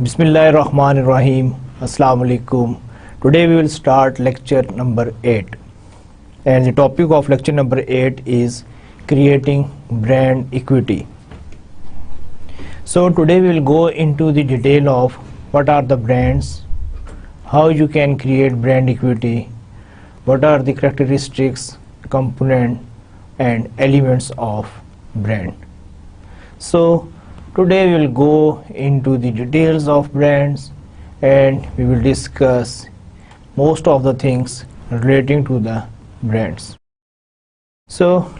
Bismillahirrahmanirrahim. Assalamu alaikum. Today we will start lecture number 8. And the topic of lecture number 8 is creating brand equity. So today we will go into the detail of what are the brands, how you can create brand equity, what are the characteristics, component and elements of brand. So today we will go into the details of brands and we will discuss most of the things relating to the brands. So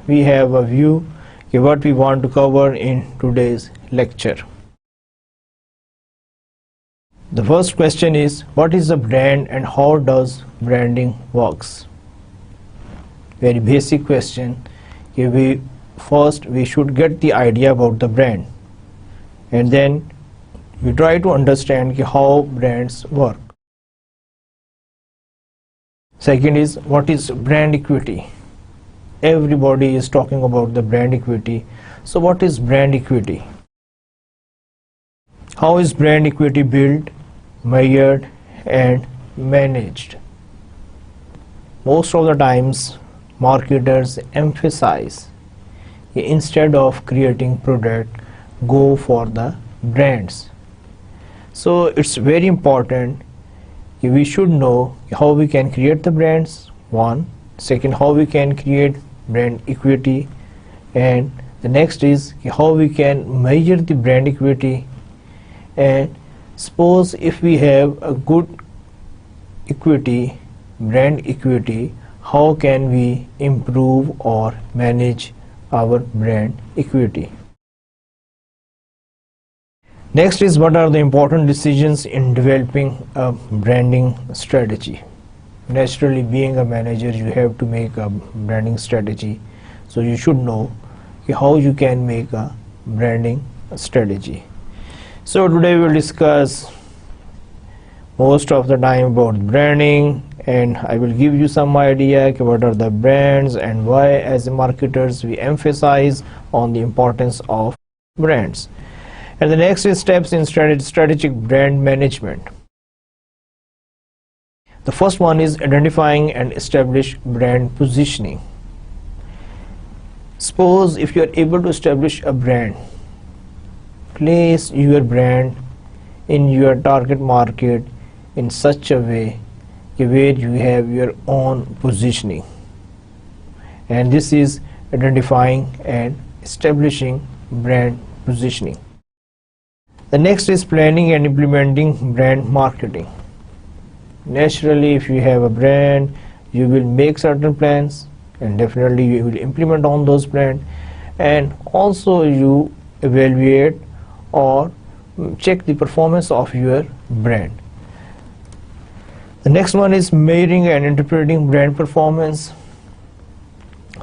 we have a view of what we want to cover in today's lecture. The first question is, what is a brand and how does branding works? Very basic question. First we should get the idea about the brand and then we try to understand how brands work. Second is, what is brand equity? Everybody is talking about the brand equity. So what is brand equity? How is brand equity built, measured and managed? Most of the times marketers emphasize instead of creating product, go for the brands. So it's very important we should know how we can create the brands, one. Second, how we can create brand equity, and the next is how we can measure the brand equity. And suppose if we have a good equity, brand equity, how can we improve or manage our brand equity? Next is, what are the important decisions in developing a branding strategy? Naturally, being a manager, you have to make a branding strategy. So you should know how you can make a branding strategy. So today we will discuss most of the time about branding, and I will give you some idea what are the brands and why as marketers we emphasize on the importance of brands. And the next is steps in strategic brand management. The first one is identifying and establish brand positioning. Suppose if you are able to establish a brand, place your brand in your target market in such a way where you have your own positioning, and this is identifying and establishing brand positioning. The next is planning and implementing brand marketing. Naturally, if you have a brand, you will make certain plans and definitely you will implement on those plans, and also you evaluate or check the performance of your brand. The next one is measuring and interpreting brand performance.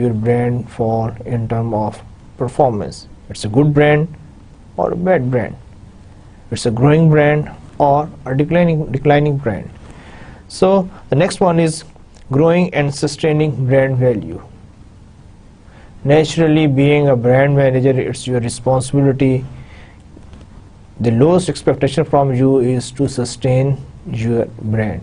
your brand fall in term of performance. It's a good brand or a bad brand. It's a growing brand or a declining brand. So the next one is growing and sustaining brand value. Naturally, being a brand manager, it's your responsibility. The lowest expectation from you is to sustain your brand.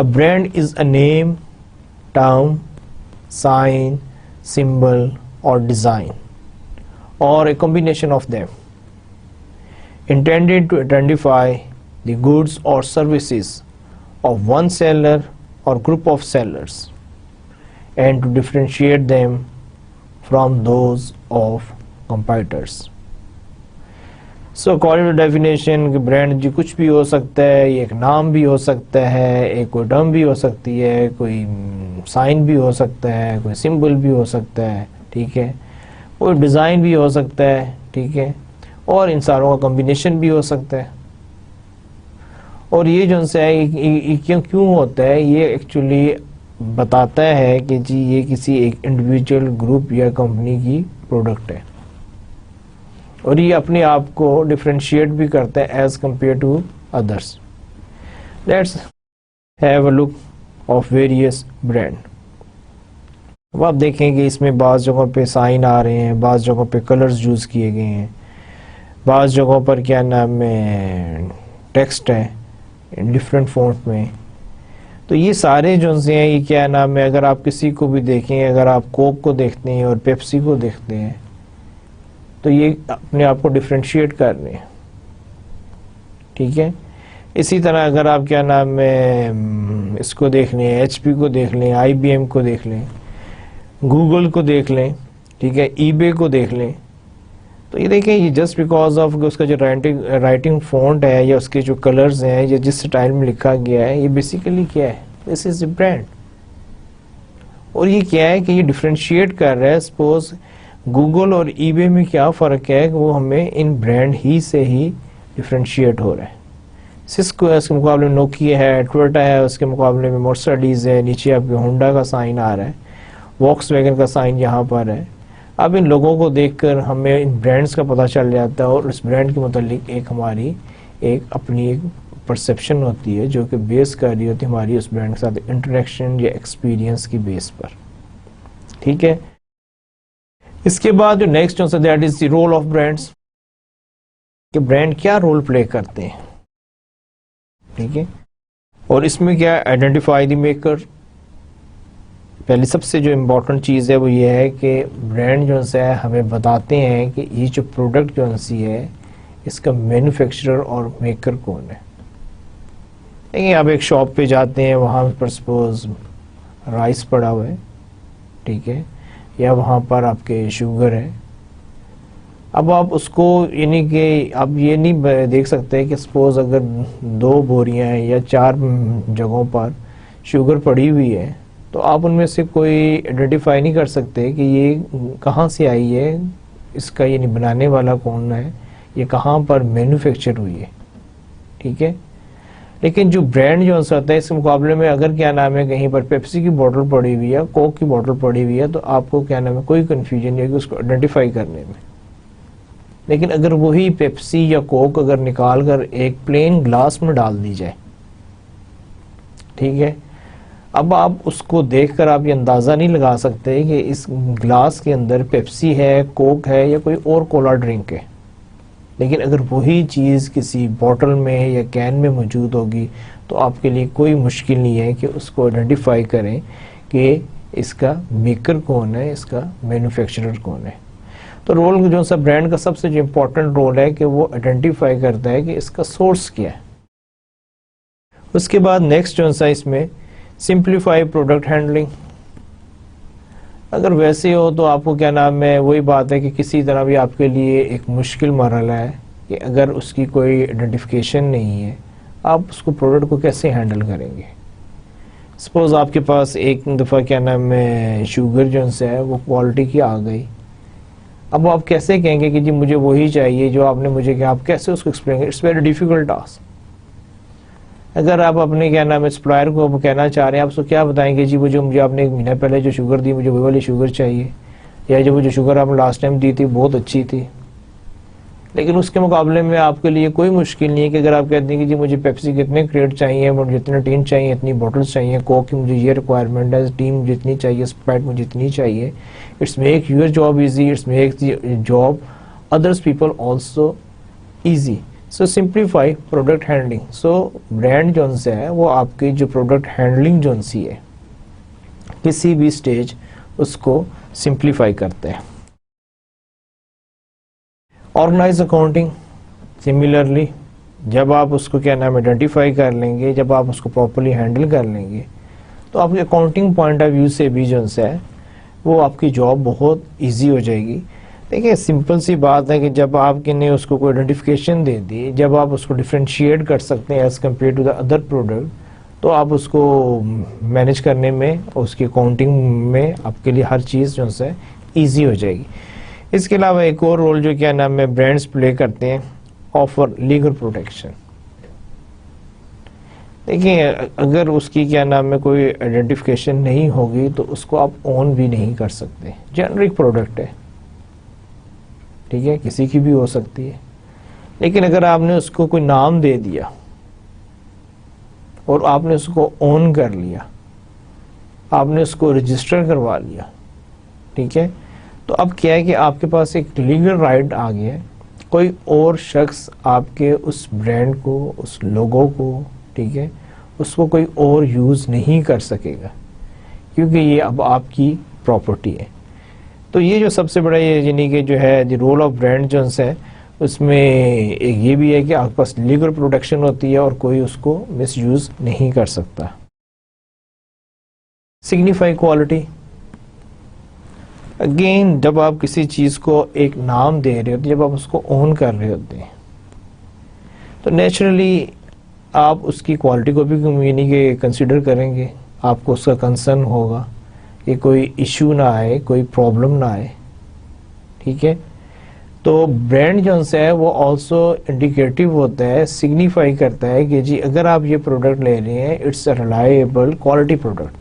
a brand is a name, term, sign, symbol or design or a combination of them intended to identify the goods or services of one seller or group of sellers and to differentiate them from those of competitors. So according to definition کہ brand جی کچھ بھی ہو سکتا ہے، یہ ایک نام بھی ہو سکتا ہے، ایک کوئی ٹرم بھی ہو سکتی ہے، کوئی سائن بھی ہو سکتا ہے، کوئی سمبل بھی ہو سکتا ہے، ٹھیک ہے، کوئی ڈیزائن بھی ہو سکتا ہے، ٹھیک ہے، اور ان ساروں کا کمبینیشن بھی ہو سکتا ہے. اور یہ جو ہے یہ کیوں ہوتا ہے، یہ ایکچولی بتاتا ہے کہ جی یہ کسی ایک انڈیویجول گروپ یا کمپنی کی پروڈکٹ ہے، اور یہ اپنے آپ کو ڈفرینشیٹ بھی کرتا ہے as compare to others. Let's have a look of various brand. اب آپ دیکھیں کہ اس میں بعض جگہوں پہ سائن آ رہے ہیں، بعض جگہوں پہ کلرز یوز کیے گئے ہیں، بعض جگہوں پر کیا نام ہے ٹیکسٹ ہے ڈفرینٹ فونٹ میں. تو یہ سارے جو ہیں یہ کیا نام ہے، اگر آپ کسی کو بھی دیکھیں، اگر آپ کوک کو دیکھتے ہیں اور پیپسی کو دیکھتے ہیں تو یہ اپنے آپ کو ڈفرینشیٹ کر رہے ہیں، ٹھیک ہے. اسی طرح اگر آپ کیا نام ہے اس کو دیکھ لیں، ایچ پی کو دیکھ لیں، آئی بی ایم کو دیکھ لیں، گوگل کو دیکھ لیں، ٹھیک ہے، ای بے کو دیکھ لیں، تو یہ دیکھیں یہ جسٹ بیکاز آف اس کا جو رائٹنگ فونٹ ہے یا اس کے جو کلرز ہیں یا جس سٹائل میں لکھا گیا ہے، یہ بیسیکلی کیا ہے، دس از اے برانڈ. اور یہ کیا ہے کہ یہ ڈفرینشیٹ کر رہا ہے. سپوز گوگل اور ای بے میں کیا فرق ہے کہ وہ ہمیں ان برانڈ ہی سے ہی ڈفرینشیٹ ہو رہا ہے. سسکو ہے، اس کے مقابلے میں نوکیا ہے، ٹویوٹا ہے، اس کے مقابلے میں مرسڈیز ہے، نیچے آپ کے ہونڈا کا سائن آ رہا ہے، واکس ویگن کا سائن یہاں پر ہے. اب ان لوگوں کو دیکھ کر ہمیں ان برانڈز کا پتہ چل جاتا ہے، اور اس برانڈ کے متعلق ایک ہماری ایک اپنی ایک پرسیپشن ہوتی ہے جو کہ بیس کر رہی ہوتی ہے ہماری اس برانڈ کے ساتھ انٹریکشن یا ایکسپیرینس کی بیس پر، ٹھیک ہے. اس کے بعد جو نیکسٹ ہے that is the role of brands, کہ برانڈ کیا رول پلے کرتے ہیں، ٹھیک ہے. اور اس میں کیا آئیڈینٹیفائی دی میکر. پہلی سب سے جو امپورٹنٹ چیز ہے وہ یہ ہے کہ برانڈ جو ہے ہمیں بتاتے ہیں کہ یہ جو پروڈکٹ جو سی ہے اس کا مینوفیکچرر اور میکر کون ہے. دیکھیں آپ ایک شاپ پہ جاتے ہیں، وہاں پر سپوز رائس پڑا ہوا ہے، ٹھیک ہے، یا وہاں پر آپ کے شوگر ہے. اب آپ اس کو یعنی کہ آپ یہ نہیں دیکھ سکتے کہ سپوز اگر 2 بوریاں ہیں یا 4 جگہوں پر شوگر پڑی ہوئی ہے تو آپ ان میں سے کوئی آئیڈینٹیفائی نہیں کر سکتے کہ یہ کہاں سے آئی ہے، اس کا یعنی بنانے والا کون ہے، یہ کہاں پر مینوفیکچر ہوئی ہے، ٹھیک ہے. لیکن جو برانڈ جو ہوتا ہے اس کے مقابلے میں اگر کیا نام ہے کہیں پر پیپسی کی بوٹل پڑی ہوئی ہے، کوک کی بوٹل پڑی ہوئی ہے، تو آپ کو کیا نام ہے کوئی کنفیوژن نہیں ہے کہ اس کو آئیڈینٹیفائی کرنے میں. لیکن اگر وہی پیپسی یا کوک اگر نکال کر ایک پلین گلاس میں ڈال دی جائے، ٹھیک ہے، اب آپ اس کو دیکھ کر آپ یہ اندازہ نہیں لگا سکتے کہ اس گلاس کے اندر پیپسی ہے، کوک ہے یا کوئی اور کولا ڈرنک ہے. لیکن اگر وہی چیز کسی بوٹل میں یا کین میں موجود ہوگی تو آپ کے لیے کوئی مشکل نہیں ہے کہ اس کو آئیڈینٹیفائی کریں کہ اس کا میکر کون ہے، اس کا مینوفیکچرر کون ہے. تو رول جو سا برانڈ کا سب سے جو امپورٹنٹ رول ہے کہ وہ آئیڈینٹیفائی کرتا ہے کہ اس کا سورس کیا ہے. اس کے بعد نیکسٹ جو سا اس میں سمپلیفائی پروڈکٹ ہینڈلنگ. اگر ویسے ہو تو آپ کو کیا نام ہے وہی بات ہے کہ کسی طرح بھی آپ کے لیے ایک مشکل مرحلہ ہے کہ اگر اس کی کوئی آئیڈینٹیفیکیشن نہیں ہے آپ اس کو پروڈکٹ کو کیسے ہینڈل کریں گے. سپوز آپ کے پاس ایک دفعہ کیا نام ہے شوگر جو ہے وہ کوالٹی کی آ گئی، اب آپ کیسے کہیں گے کہ جی مجھے وہی چاہیے جو آپ نے مجھے کہا، آپ کیسے اس کو ایکسپلین کریں. It's very difficult task. اگر آپ اپنے کیا نام ہے سپلائر کو کہنا چاہ رہے ہیں، آپ اس کو کیا بتائیں گے جی وہ جو مجھے آپ نے 1 مہینہ پہلے جو شوگر دی مجھے وہی والی شوگر چاہیے، یا جو مجھے شوگر آپ نے لاسٹ ٹائم دی تھی بہت اچھی تھی. لیکن اس کے مقابلے میں آپ کے لیے کوئی مشکل نہیں ہے کہ اگر آپ کہتے ہیں کہ جی مجھے پیپسی کے اتنے کریٹ چاہیے، مجھے اتنے ٹین چاہیے، اتنی بوٹلز چاہیے، کوک کی مجھے یہ ریکوائرمنٹ ہے، ٹیم مجھے اتنی چاہیے، اسپرائٹ مجھے اتنی چاہیے. It's make your job easy, it's make the job others people also easy. So simplify product handling. So brand جو ہے وہ آپ کی جو پروڈکٹ ہینڈلنگ جو سی ہے کسی بھی سٹیج اس کو سمپلیفائی کرتے ہیں. آرگنائز اکاؤنٹنگ سملرلی جب آپ اس کو کیا نام آئیڈینٹیفائی کر لیں گے، جب آپ اس کو پراپرلی ہینڈل کر لیں گے تو آپ کے اکاؤنٹنگ پوائنٹ آف ویو سے بھی جو ہے وہ آپ کی جاب بہت ایزی ہو جائے گی. دیکھیں سمپل سی بات ہے کہ جب آپ نے اس کو کوئی آئیڈینٹیفیکیشن دے دی, جب آپ اس کو ڈفرینشیٹ کر سکتے ہیں as compare to the other product, تو آپ اس کو مینیج کرنے میں, اس کی اکاؤنٹنگ میں آپ کے لیے ہر چیز جو ہے ایزی ہو جائے گی. اس کے علاوہ ایک اور رول جو کیا نام ہے برانڈز پلے کرتے ہیں, آفر لیگل پروٹیکشن. دیکھیں اگر اس کی کیا نام ہے کوئی آئیڈینٹیفیکیشن نہیں ہوگی تو اس کو آپ اون بھی نہیں کر سکتے. جنرک پروڈکٹ ہے, ٹھیک ہے, کسی کی بھی ہو سکتی ہے, لیکن اگر آپ نے اس کو کوئی نام دے دیا اور آپ نے اس کو اون کر لیا, آپ نے اس کو رجسٹر کروا لیا, ٹھیک ہے, تو اب کیا ہے کہ آپ کے پاس ایک لیگل رائٹ آ گیا ہے. کوئی اور شخص آپ کے اس برانڈ کو, اس لوگو کو, ٹھیک ہے, اس کو کوئی اور یوز نہیں کر سکے گا, کیونکہ یہ اب آپ کی پراپرٹی ہے. تو یہ جو سب سے بڑا یعنی کہ جو ہے رول آف برانڈ جو ہے, اس میں ایک یہ بھی ہے کہ آپ کے پاس لیگل پروٹیکشن ہوتی ہے اور کوئی اس کو مس یوز نہیں کر سکتا. Signify quality. اگین جب آپ کسی چیز کو ایک نام دے رہے ہوتے, جب آپ اس کو اون کر رہے ہوتے ہیں, تو نیچرلی آپ اس کی کوالٹی کو بھی یعنی کہ کنسیڈر کریں گے. آپ کو اس کا کنسرن ہوگا کہ کوئی ایشو نہ آئے, کوئی پرابلم نہ آئے, ٹھیک ہے. تو برانڈ جو ہے وہ آلسو انڈیکیٹو ہوتا ہے, سگنیفائی کرتا ہے کہ جی اگر آپ یہ پروڈکٹ لے رہے ہیں, it's a reliable quality product.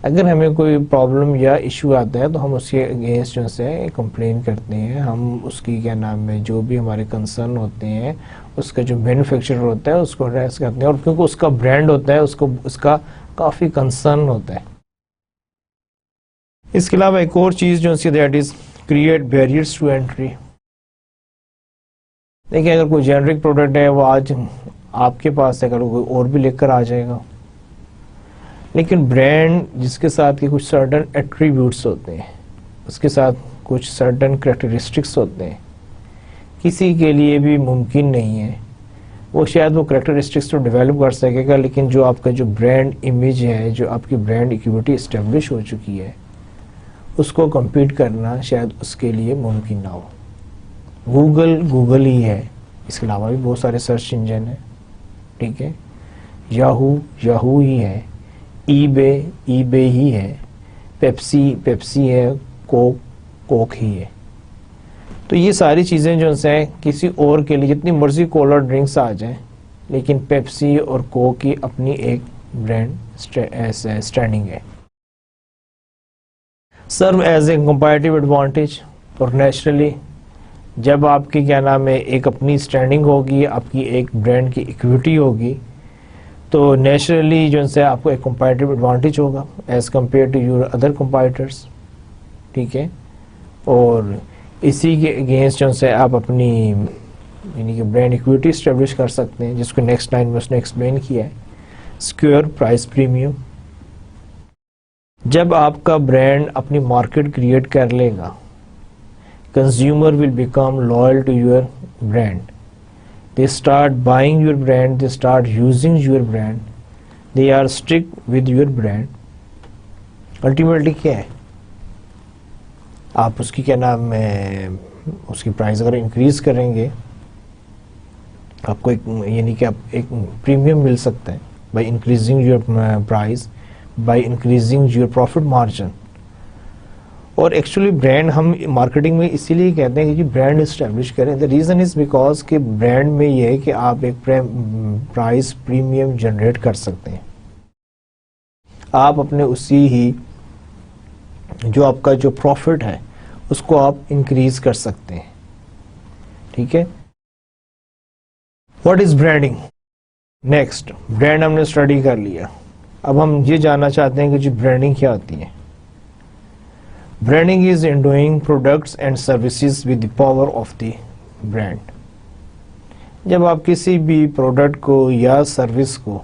اگر ہمیں کوئی پرابلم یا ایشو آتا ہے تو ہم اس کے اگینسٹ جو ہے کمپلین کرتے ہیں, ہم اس کی کیا نام ہے جو بھی ہمارے کنسرن ہوتے ہیں, اس کا جو مینوفیکچرر ہوتا ہے اس کو ایڈریس کرتے ہیں, اور کیونکہ اس کا برانڈ ہوتا ہے, اس کا کافی کنسرن ہوتا ہے. اس کے علاوہ ایک اور چیز جو ہے that is create barriers to entry. دیکھیں اگر کوئی جنرک پروڈکٹ ہے وہ آج آپ کے پاس ہے, اگر کوئی اور بھی لے کر آ جائے گا, لیکن برانڈ جس کے ساتھ کچھ سرٹن ایٹریبیوٹس ہوتے ہیں, اس کے ساتھ کچھ سرٹن کریکٹرسٹکس ہوتے ہیں, کسی کے لیے بھی ممکن نہیں ہے وہ شاید وہ کریکٹرسٹکس تو ڈیولپ کر سکے گا, لیکن جو آپ کا جو برانڈ امیج ہے, جو آپ کی برانڈ ایکویٹی اسٹیبلش ہو چکی ہے, اس کو کمپیٹ کرنا شاید اس کے لیے ممکن نہ ہو. گوگل ہی ہے, اس کے علاوہ بھی بہت سارے سرچ انجن ہیں, ٹھیک ہے, یاہو ہی ہے, ای بے ہی ہے, پیپسی ہے, کوک ہی ہے. تو یہ ساری چیزیں جو ہیں کسی اور کے لیے جتنی مرضی کولر ڈرنکس آ جائیں, لیکن پیپسی اور کوک کی اپنی ایک برانڈ اسٹینڈنگ ہے. Serve as a comparative advantage. اور نیچرلی جب آپ کی کیا نام ہے ایک اپنی اسٹینڈنگ ہوگی, آپ کی ایک برانڈ کی ایکویٹی ہوگی, تو نیچرلی جو ہے آپ کو ایک کمپیریٹیو ایڈوانٹیج ہوگا as compare to your other competitors, ٹھیک ہے. اور اسی کے اگینسٹ جو ہے آپ اپنی یعنی کہ برانڈ ایکویٹی اسٹیبلش کر سکتے ہیں, جس کو نیکسٹ لائن میں اس نے ایکسپلین کیا ہے, سیکیور پرائس پریمیم. جب آپ کا برانڈ اپنی مارکیٹ کریٹ کر لے گا, consumer will become loyal to your brand. They start buying your brand, they start using your brand, they are stick with your brand. Ultimately کیا ہے, آپ اس کی کیا نام ہے اس کی پرائز اگر انکریز کریں گے, آپ کو ایک یعنی کہ آپ ایک پریمیم مل سکتا ہے by increasing your price, by increasing your profit margin. اور ایکچولی برانڈ ہم مارکیٹنگ میں اسی لیے کہتے ہیں کہ برانڈ اسٹیبلش کریں. دا ریزن از بیکاز کہ برانڈ میں یہ ہے کہ آپ ایک پرائز پریمیم جنریٹ کر سکتے ہیں, آپ اپنے اسی ہی جو آپ کا جو پروفٹ ہے اس کو آپ انکریز کر سکتے ہیں, ٹھیک ہے. What is branding? Next, brand ہم نے اسٹڈی کر لیا, اب ہم یہ جاننا چاہتے ہیں کہ جی برانڈنگ کیا ہوتی ہے. Branding is endoing products and services with the power of the brand. جب آپ کسی بھی پروڈکٹ کو یا سروس کو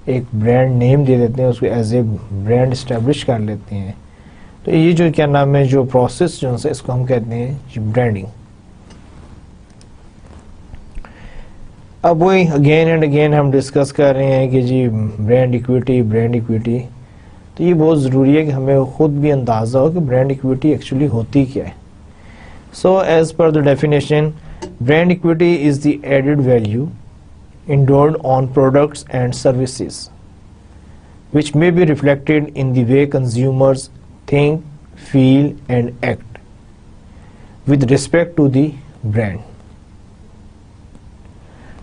ایک برانڈ نیم دے دیتے ہیں, اس کو ایز اے برانڈ اسٹیبلش کر لیتے ہیں, تو یہ جو کیا نام ہے جو پروسیس جو ہے اس کو ہم کہتے ہیں برانڈنگ. اب وہی اگین اینڈ اگین ہم ڈسکس کر رہے ہیں کہ جی برانڈ ایکویٹی. تو یہ بہت ضروری ہے کہ ہمیں خود بھی اندازہ ہو کہ برانڈ ایکویٹی ایکچولی ہوتی کیا ہے. So as per the definition, brand equity is the added value endured on products and services which may be reflected in the way consumers think, feel and act with respect to the brand.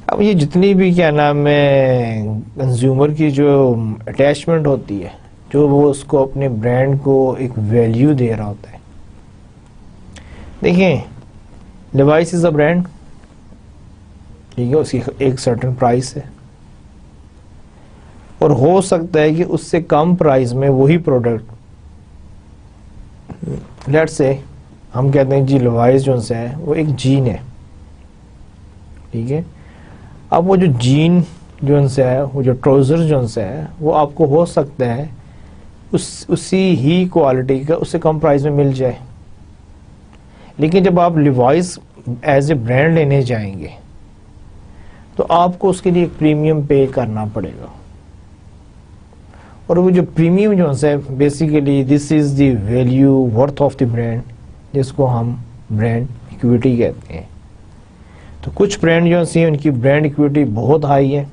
اب یہ جتنی بھی کیا نام ہے consumer کی جو attachment ہوتی ہے، جو وہ اس کو اپنے برانڈ کو ایک ویلیو دے رہا ہوتا ہے. دیکھیں، لیوائس از اے برانڈ، ٹھیک ہے، اس کی ایک سرٹن پرائس ہے، اور ہو سکتا ہے کہ اس سے کم پرائس میں وہی پروڈکٹ، لیٹ سے ہم کہتے ہیں جی لیوائس جو ہے وہ ایک جین ہے، ٹھیک ہے. اب وہ جو جین جو ہے، وہ جو ٹراؤزر جو ہے، وہ آپ کو ہو سکتا ہے اسی ہی کوالٹی کا اس سے کم پرائس میں مل جائے، لیکن جب آپ لیوائس ایز اے برانڈ لینے جائیں گے تو آپ کو اس کے لیے ایک پریمیم پے کرنا پڑے گا. اور وہ جو پریمیم جو ہے basically this is the value worth of the brand, جس کو ہم برانڈ ایکویٹی کہتے ہیں. تو کچھ برانڈ جو ہیں ان کی برانڈ ایکویٹی بہت ہائی ہے،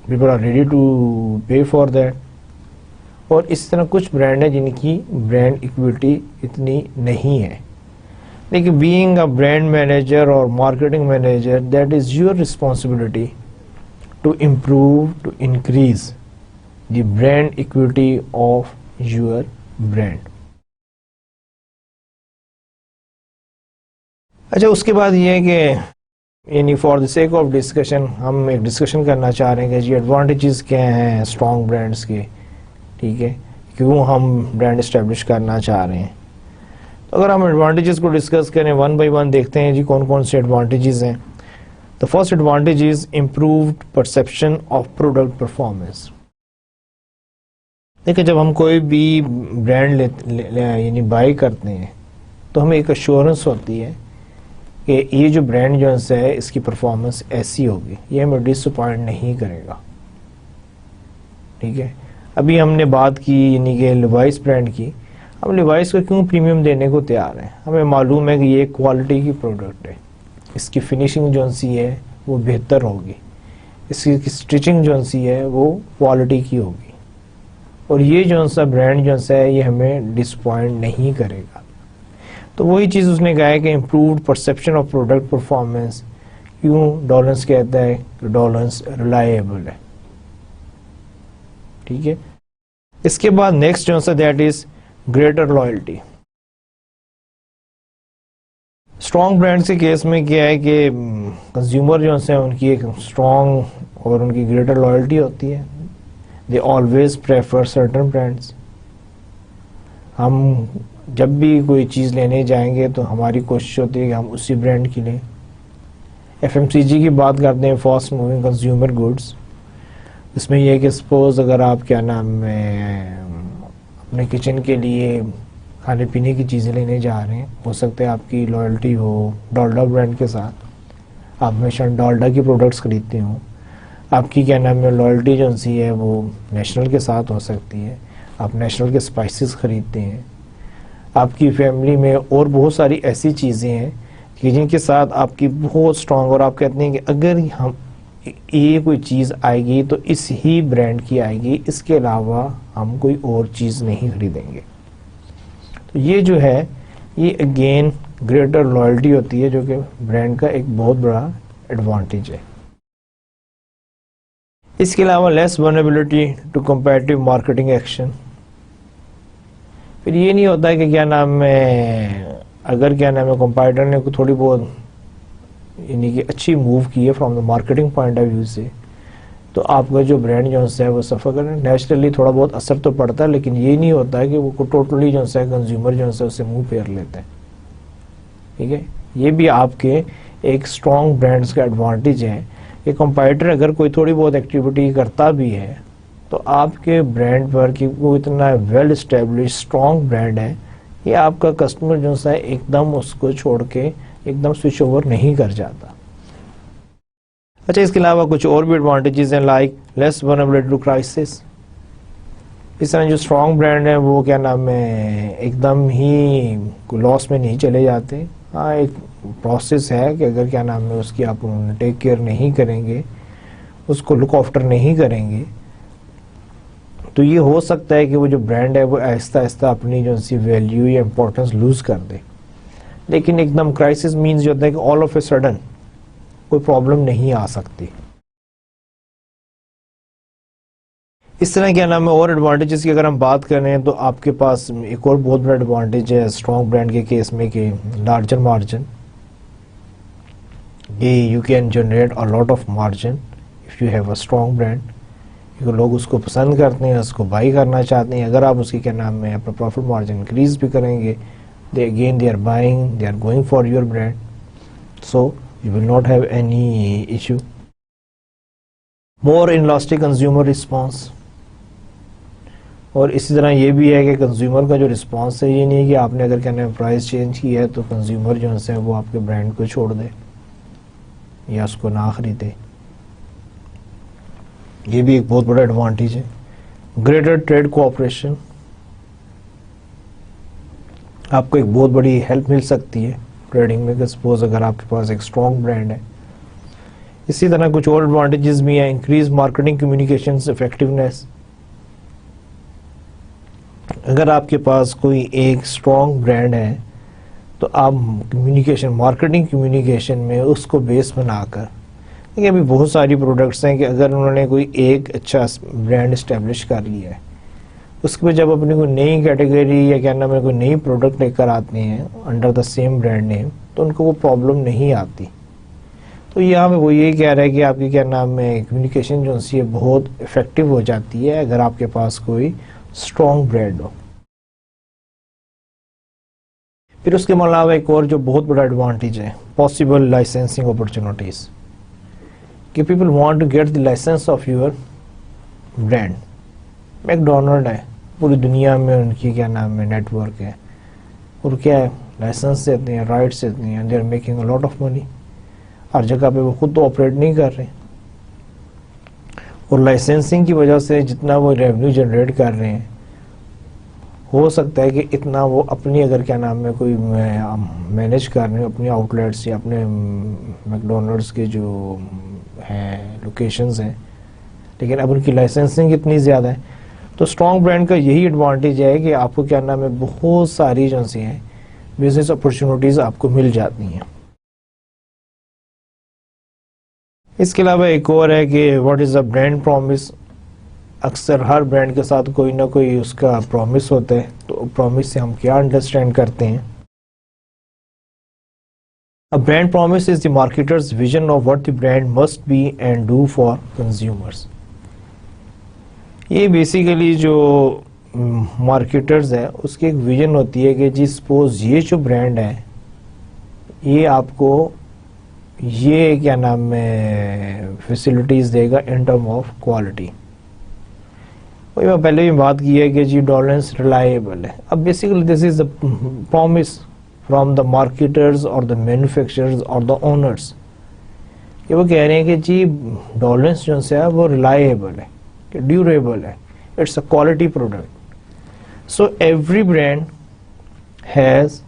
people are ready to pay for that. اور اس طرح کچھ برانڈ ہیں جن کی برانڈ ایکویٹی اتنی نہیں ہے. لیکن being a brand manager or marketing manager, that is your responsibility to improve, to increase the brand equity of your brand. اچھا، اس کے بعد یہ ہے کہ یعنی for the sake of discussion ہم ایک ڈسکشن کرنا چاہ رہے ہیں کہ جی ایڈوانٹیجز کیا ہیں اسٹرانگ برانڈس کے، ٹھیک ہے، کیوں ہم برانڈ اسٹیبلش کرنا چاہ رہے ہیں. اگر ہم ایڈوانٹیجز کو ڈسکس کریں ون بائی ون دیکھتے ہیں جی کون کون سے ایڈوانٹیجز ہیں. The first advantage is improved perception of product performance. دیکھیں، جب ہم کوئی بھی برانڈ یعنی بائی کرتے ہیں تو ہمیں ایک ایشورنس ہوتی ہے کہ یہ جو برانڈ جو ہے اس کی پرفارمنس ایسی ہوگی، یہ ہمیں ڈس اپوائنٹ نہیں کرے گا، ٹھیک ہے. ابھی ہم نے بات کی یعنی کہ لیوائس برانڈ کی. ہم لیوائس کو کیوں پریمیم دینے کو تیار ہیں؟ ہمیں معلوم ہے کہ یہ کوالٹی کی پروڈکٹ ہے، اس کی فنیشنگ جو سی ہے وہ بہتر ہوگی، اس کی اسٹچنگ جو سی ہے وہ کوالٹی کی ہوگی، اور یہ جو سا برانڈ جو ہے یہ ہمیں ڈس پوائنٹ نہیں کرے گا. تو وہی چیز اس نے کہا ہے کہ improved perception of product performance. کیوں ڈولنس کہتا ہے کہ ڈولنس ریلائبل ہے، ٹھیک ہے. اس کے بعد نیکسٹ جو سا that is greater loyalty. Strong brands کے کیس میں کیا ہے کہ کنزیومر جو ہیں ان کی ایک اسٹرانگ اور ان کی گریٹر لائلٹی ہوتی ہے. They always prefer certain brands. ہم جب بھی کوئی چیز لینے جائیں گے تو ہماری کوشش ہوتی ہے کہ ہم اسی برانڈ کی لیں. FMCG کی بات کرتے ہیں، فاسٹ موونگ کنزیومر گڈس. اس میں یہ ہے کہ سپوز اگر آپ کیا نام ہے اپنے کچن کے لیے کھانے پینے کی چیزیں لینے جا رہے ہیں، ہو سکتا ہے آپ کی لائلٹی ہو ڈالڈا برانڈ کے ساتھ، آپ ہمیشہ ڈالڈا کی پروڈکٹس خریدتے ہوں. آپ کی کیا نام ہے لائلٹی جو سی ہے وہ نیشنل کے ساتھ ہو سکتی ہے، آپ نیشنل کے اسپائسز خریدتے ہیں. آپ کی فیملی میں اور بہت ساری ایسی چیزیں ہیں کہ جن کے ساتھ آپ کی بہت اسٹرانگ، اور آپ کہتے ہیں کہ اگر ہم یہ کوئی چیز آئے گی تو اس ہی برانڈ کی آئے گی، اس کے علاوہ ہم کوئی اور چیز نہیں خریدیں گے. تو یہ جو ہے یہ اگین گریٹر لائلٹی ہوتی ہے، جو کہ برانڈ کا ایک بہت بڑا ایڈوانٹیج ہے. اس کے علاوہ less vulnerability to competitive marketing action. پھر یہ نہیں ہوتا ہے کہ کیا نام ہے اگر کیا نام ہے کمپیٹر نے تھوڑی بہت یعنی کہ اچھی موو کی ہے from the marketing point of view سے، تو آپ کا جو برانڈ جو ہے وہ سفر کریں. نیچرلی تھوڑا بہت اثر تو پڑتا ہے، لیکن یہ نہیں ہوتا ہے کہ وہ ٹوٹلی جو ہے کنزیومر جو ہے اسے منہ پھیر لیتے ہیں، ٹھیک ہے. یہ بھی آپ کے ایک اسٹرانگ برانڈس کا ایڈوانٹیج ہے کہ کمپیٹر اگر کوئی تھوڑی بہت ایکٹیویٹی کرتا بھی ہے تو آپ کے برانڈ پر کہ وہ اتنا ویل اسٹیبلش اسٹرانگ برانڈ ہے، یہ آپ کا کسٹمر جو ہے ایک دم اس کو چھوڑ کے ایک دم سوئچ اوور نہیں کر جاتا. اچھا، اس کے علاوہ کچھ اور بھی ایڈوانٹیجز ہیں like less vulnerability to crisis. اس طرح جو اسٹرانگ برانڈ ہیں وہ کیا نام ہے ایک دم ہی لاس میں نہیں چلے جاتے. ہاں ایک پروسیس ہے کہ اگر کیا نام ہے اس کی آپ ٹیک کیئر نہیں کریں گے, اس کو لک آفٹر نہیں کریں گے, تو یہ ہو سکتا ہے کہ وہ جو برانڈ ہے وہ آہستہ آہستہ اپنی جو سی ویلیو یا امپورٹنس لوز کر دے. لیکن ایک دم کرائسس مینز جو ہوتا ہے کہ آل آف اے سڈن کوئی پرابلم نہیں آ سکتی. اس طرح کیا نام ہے اور ایڈوانٹیجز کی اگر ہم بات کریں تو آپ کے پاس ایک اور بہت بڑا ایڈوانٹیج ہے اسٹرانگ برانڈ کے کیس میں کہ larger margin. You can generate a lot of margin if you have a strong brand, کیونکہ لوگ اس کو پسند کرتے ہیں, اس کو بائی کرنا چاہتے ہیں. اگر آپ اس کی کیا نام ہے اپنا پروفٹ مارجن انکریز بھی کریں گے, they are buying, they are going for your brand, so you will not have any issue. More inelastic consumer response. اور اسی طرح یہ بھی ہے کہ کنزیومر کا جو رسپانس ہے یہ نہیں ہے کہ آپ نے اگر کہنا ہے پرائز چینج کی ہے تو کنزیومر جو ہے وہ آپ کے برانڈ کو چھوڑ دے یا اس کو نہ خریدے. یہ بھی ایک بہت بڑا ایڈوانٹیج ہے. گریٹر ٹریڈ کوآپریشن, آپ کو ایک بہت بڑی ہیلپ مل سکتی ہے ٹریڈنگ میں, کہ سپوز اگر آپ کے پاس ایک اسٹرانگ برانڈ ہے. اسی طرح کچھ اور ایڈوانٹیجز بھی ہیں. Increase marketing communications effectiveness. اگر آپ کے پاس کوئی ایک اسٹرانگ برانڈ ہے تو آپ مارکیٹنگ کمیونیکیشن میں اس کو بیس بنا کر, دیکھیں ابھی بہت ساری پروڈکٹس ہیں کہ اگر انہوں نے کوئی ایک اچھا برانڈ اسٹیبلش کر لیا ہے, اس کے جب اپنی کوئی نئی کیٹیگری یا کیا نام ہے کوئی نئی پروڈکٹ لے کر آتے ہیں under the same brand name, تو ان کو وہ پرابلم نہیں آتی. تو یہاں پہ وہ یہی کہہ رہا ہے کہ آپ کی کیا نام ہے کمیونیکیشن جو ہے بہت افیکٹو ہو جاتی ہے اگر آپ کے پاس کوئی اسٹرانگ برانڈ ہو. پھر اس کے علاوہ ایک اور جو بہت بڑا ایڈوانٹیج ہے, پاسبل لائسنسنگ اپرچونیٹیز, کہ people want to get the licence of your brand. McDonald ہے, پوری دنیا میں ان کی کیا نام ہے نیٹ ورک ہے, اور کیا ہے لائسنس دیتے ہیں, رائٹس دیتے ہیں, they are making a lot of money. ہر جگہ پہ وہ خود تو آپریٹ نہیں کر رہے, اور لائسنسنگ کی وجہ سے جتنا وہ ریونیو جنریٹ کر رہے ہیں ہو سکتا ہے کہ اتنا وہ اپنی اگر کیا نام ہے کوئی مینیج کر رہے ہیں اپنی آؤٹ لیٹس یا اپنے میک ڈونلڈس کے جو ہیں لوکیشنز ہیں, لیکن اب ان کی لائسنسنگ اتنی زیادہ ہے. تو اسٹرانگ برانڈ کا یہی ایڈوانٹیج ہے کہ آپ کو کیا نام ہے بہت ساری جو سی ہیں بزنس اپرچونیٹیز آپ کو مل جاتی ہیں. اس کے علاوہ ایک اور ہے کہ what is a brand promise. اکثر ہر برانڈ کے ساتھ کوئی نہ کوئی اس کا پرومس ہوتا ہے, تو پرومس سے ہم کیا انڈرسٹینڈ کرتے ہیں. A brand promise is the marketer's vision of what the brand must be and do for consumers. یہ بیسیکلی جو مارکیٹرز ہیں اس کی ایک ویژن ہوتی ہے کہ جی سپوز یہ جو برانڈ ہے یہ آپ کو یہ کیا نام ہے فیسلٹیز دے گا ان ٹرم آف کوالٹی. وہی میں پہلے بھی بات کی ہے کہ جی ڈالرنس ریلائبل ہے. اب basically this is the promise from the marketers اور دا مینوفیکچررز اور دا اونرز, کہ وہ کہہ رہے ہیں کہ جی ڈالرنس جو ہے وہ ریلائبل ہے, کہ ڈیوریبل ہے, it's a quality product. So every brand has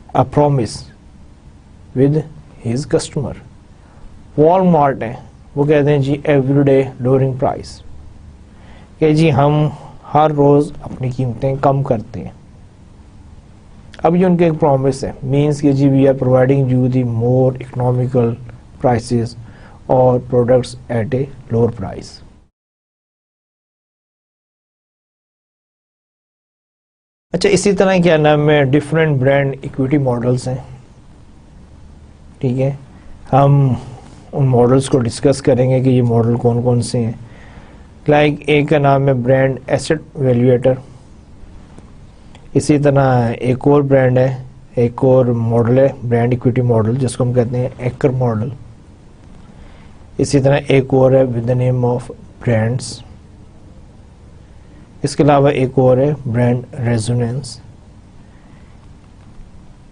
a promise with his customer. Walmart ہے, وہ کہتے ہیں جی ایوری ڈے لوئرنگ پرائس, کہ جی ہم ہر روز اپنی قیمتیں کم کرتے ہیں. اب یہ ان کا ایک پرومس ہے, مینس کہ جی we are providing you the more economical prices اور products at a lower price. اچھا اسی طرح کیا نام ہے ڈفرینٹ برانڈ ایکویٹی ماڈلس ہیں. ٹھیک ہے, ہم ان ماڈلس کو ڈسکس کریں گے کہ یہ ماڈل کون کون سے ہیں. لائک ایک کا نام ہے برانڈ ایسٹ ویلیویٹر. اسی طرح ایک اور برانڈ ہے, ایک اور ماڈل ہے برانڈ ایکویٹی ماڈل جس کو ہم کہتے ہیں ایکر ماڈل. اسی طرح ایک اور ہے with the name of brands. اس کے علاوہ ایک اور ہے برانڈ ریزوننس.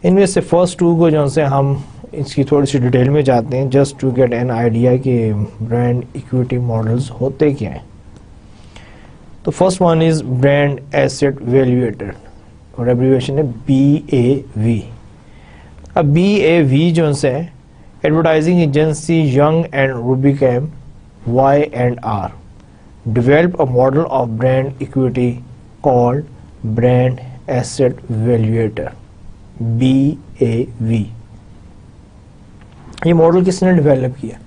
ان میں سے فرسٹ ٹو کو جو سے ہم اس کی تھوڑی سی ڈیٹیل میں جاتے ہیں just to get an idea کہ برانڈ ایکویٹی ماڈلز ہوتے کیا ہیں. تو first one is brand asset valuator اور ایبریویشن ہے BAV. اب BAV جو ہے advertising agency Young and Rubicam Y&R develop a model of brand equity called brand asset valuator BAV. یہ ماڈل کس نے ڈیولپ کیا؟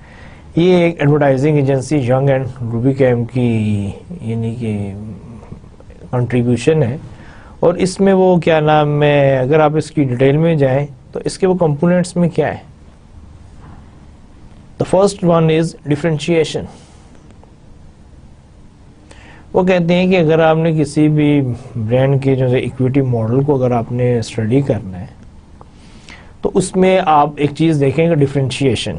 یہ ایک ایڈورٹائزنگ ایجنسی ینگ اینڈ روبیکیم کی یعنی کہ کنٹریبیوشن ہے، اور اس میں وہ کیا نام ہے، اگر آپ اس کی ڈیٹیل میں جائیں تو اس کے وہ کمپوننٹس میں کیا ہے. The first one is differentiation. وہ کہتے ہیں کہ اگر آپ نے کسی بھی برانڈ کے جو ہے ایکویٹی ماڈل کو اگر آپ نے اسٹڈی کرنا ہے تو اس میں آپ ایک چیز دیکھیں گے، differentiation.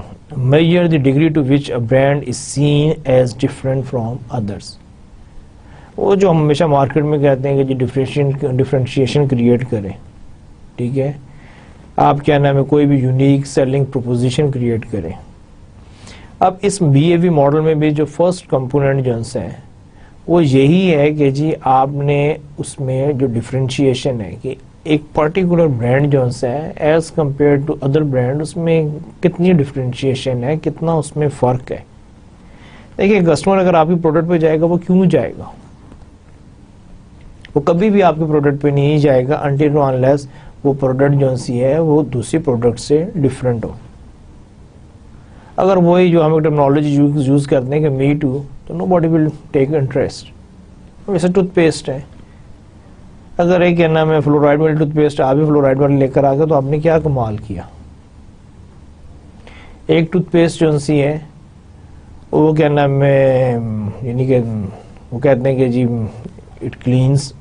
Measure the degree to which a brand is seen as different from others. وہ جو ہم ہمیشہ مارکیٹ میں کہتے ہیں کہ جی ڈفرینشیشن کریٹ کریں، ٹھیک ہے، آپ کیا نام ہے کوئی بھی یونیک سیلنگ پروپوزیشن کریٹ کریں. اب اس BAV ماڈل میں بھی جو فرسٹ کمپوننٹ جو ہے وہ یہی ہے کہ جی آپ نے اس میں جو ڈفرینشیشن ہے کہ ایک پرٹیکولر برانڈ جو ہے as compare to other brand اس میں کتنی ڈفرینشیشن ہے، کتنا اس میں فرق ہے. دیکھیے کسٹمر اگر آپ کی پروڈکٹ پہ جائے گا وہ کیوں جائے گا؟ وہ کبھی بھی آپ کے پروڈکٹ پہ نہیں جائے گا until unless وہ پروڈکٹ جو سی ہے وہ دوسری پروڈکٹ سے ڈفرینٹ ہو. اگر وہی جو ہم ٹیکنالوجی یوز کرتے ہیں کہ می ٹو، تو نو باڈی ول ٹیک انٹرسٹ. ویسے ٹوتھ پیسٹ ہے، اگر ایک کیا نام ہے فلورائڈ والی ٹوتھ پیسٹ آپ بھی فلورائڈ والی لے کر آ گئے تو آپ نے کیا کمال کیا. ایک ٹوتھ پیسٹ جو سی ہے وہ کیا نام ہے یعنی کہ وہ کہتے ہیں کہ جی اٹ کلینز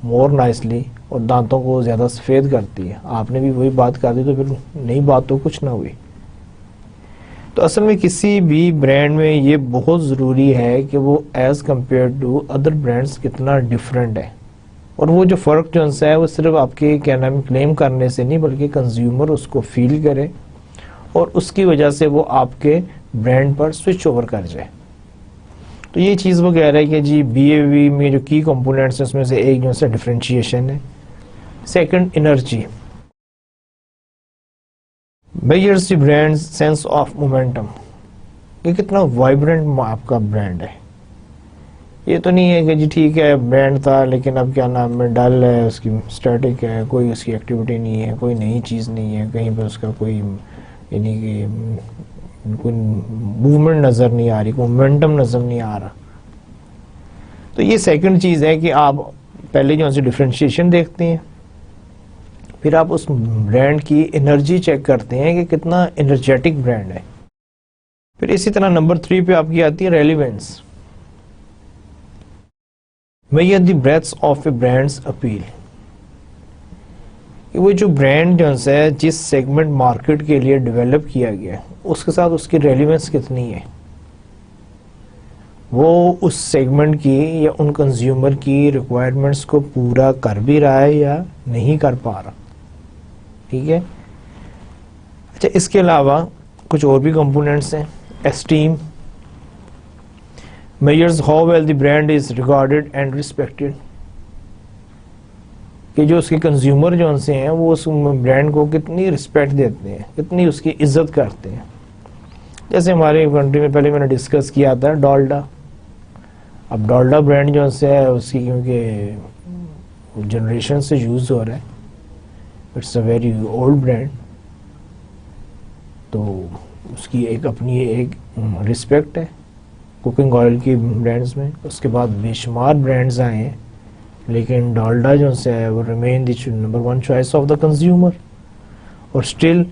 مور نائسلی اور دانتوں کو زیادہ سفید کرتی ہے. آپ نے بھی وہی بات کر دی تو پھر نئی بات تو کچھ نہ ہوئی. تو اصل میں کسی بھی برانڈ میں یہ بہت ضروری ہے کہ وہ as compare to other brands کتنا ڈفرینٹ ہے، اور وہ جو فرق جو ہے وہ صرف آپ کے کیا نام کلیم کرنے سے نہیں بلکہ کنزیومر اس کو فیل کرے اور اس کی وجہ سے وہ آپ کے برانڈ پر سوئچ اوور کر جائے. تو یہ چیز وہ کہہ رہا ہے کہ جی BAV میں جو کی کمپوننٹس ہیں اس میں سے ایک جو ہے ڈفرینشیشن ہے. Second energy. Measures the brand sense of momentum. یہ کتنا وائبرنٹ آپ کا برانڈ ہے. یہ تو نہیں ہے کہ جی ٹھیک ہے برانڈ تھا لیکن اب کیا نام ہے ڈل ہے، اس کی اسٹیٹک ہے، کوئی اس کی ایکٹیویٹی نہیں ہے، کوئی نئی چیز نہیں ہے، کہیں پہ اس کا کوئی یعنی کہ کوئی موومنٹ نظر نہیں آ رہی، کوئی مومنٹم نظر نہیں آ رہا. تو یہ سیکنڈ چیز ہے کہ آپ پہلے جو ہے ڈفرینشیشن دیکھتے ہیں، پھر آپ اس برانڈ کی انرجی چیک کرتے ہیں کہ کتنا انرجیٹک برانڈ ہے. پھر اسی طرح نمبر 3 پہ آپ کی آتی ہے relevance. Measure the breadth of a brand's appeal. وہ جو برانڈ جو ہے جس سیگمنٹ مارکیٹ کے لیے ڈیولپ کیا گیا اس کے ساتھ اس کی ریلیونس کتنی ہے، وہ اس سیگمنٹ کی یا ان کنزیومر کی ریکوائرمنٹس کو پورا کر بھی رہا ہے یا نہیں کر پا رہا. ٹھیک ہے. اچھا اس کے علاوہ کچھ اور بھی کمپوننٹس ہیں. Esteem. Measures how well the brand is regarded and respected. کہ جو اس کے کنزیومر جو ان سے ہیں وہ اس برانڈ کو کتنی رسپیکٹ دیتے ہیں، کتنی اس کی عزت کرتے ہیں. جیسے ہمارے کنٹری میں پہلے میں نے ڈسکس کیا تھا ڈالڈا. اب ڈالڈا برانڈ جو ہے اس کی کیونکہ جنریشن سے یوز ہو رہا ہے، it's a very old brand, تو اس کی ایک اپنی ایک رسپیکٹ ہے کوکنگ آئل کی برانڈز میں. اس کے بعد بے شمار برانڈز آئے ہیں لیکن ڈالڈا جو ہے وہ remain the number 1 choice of the consumer, اور still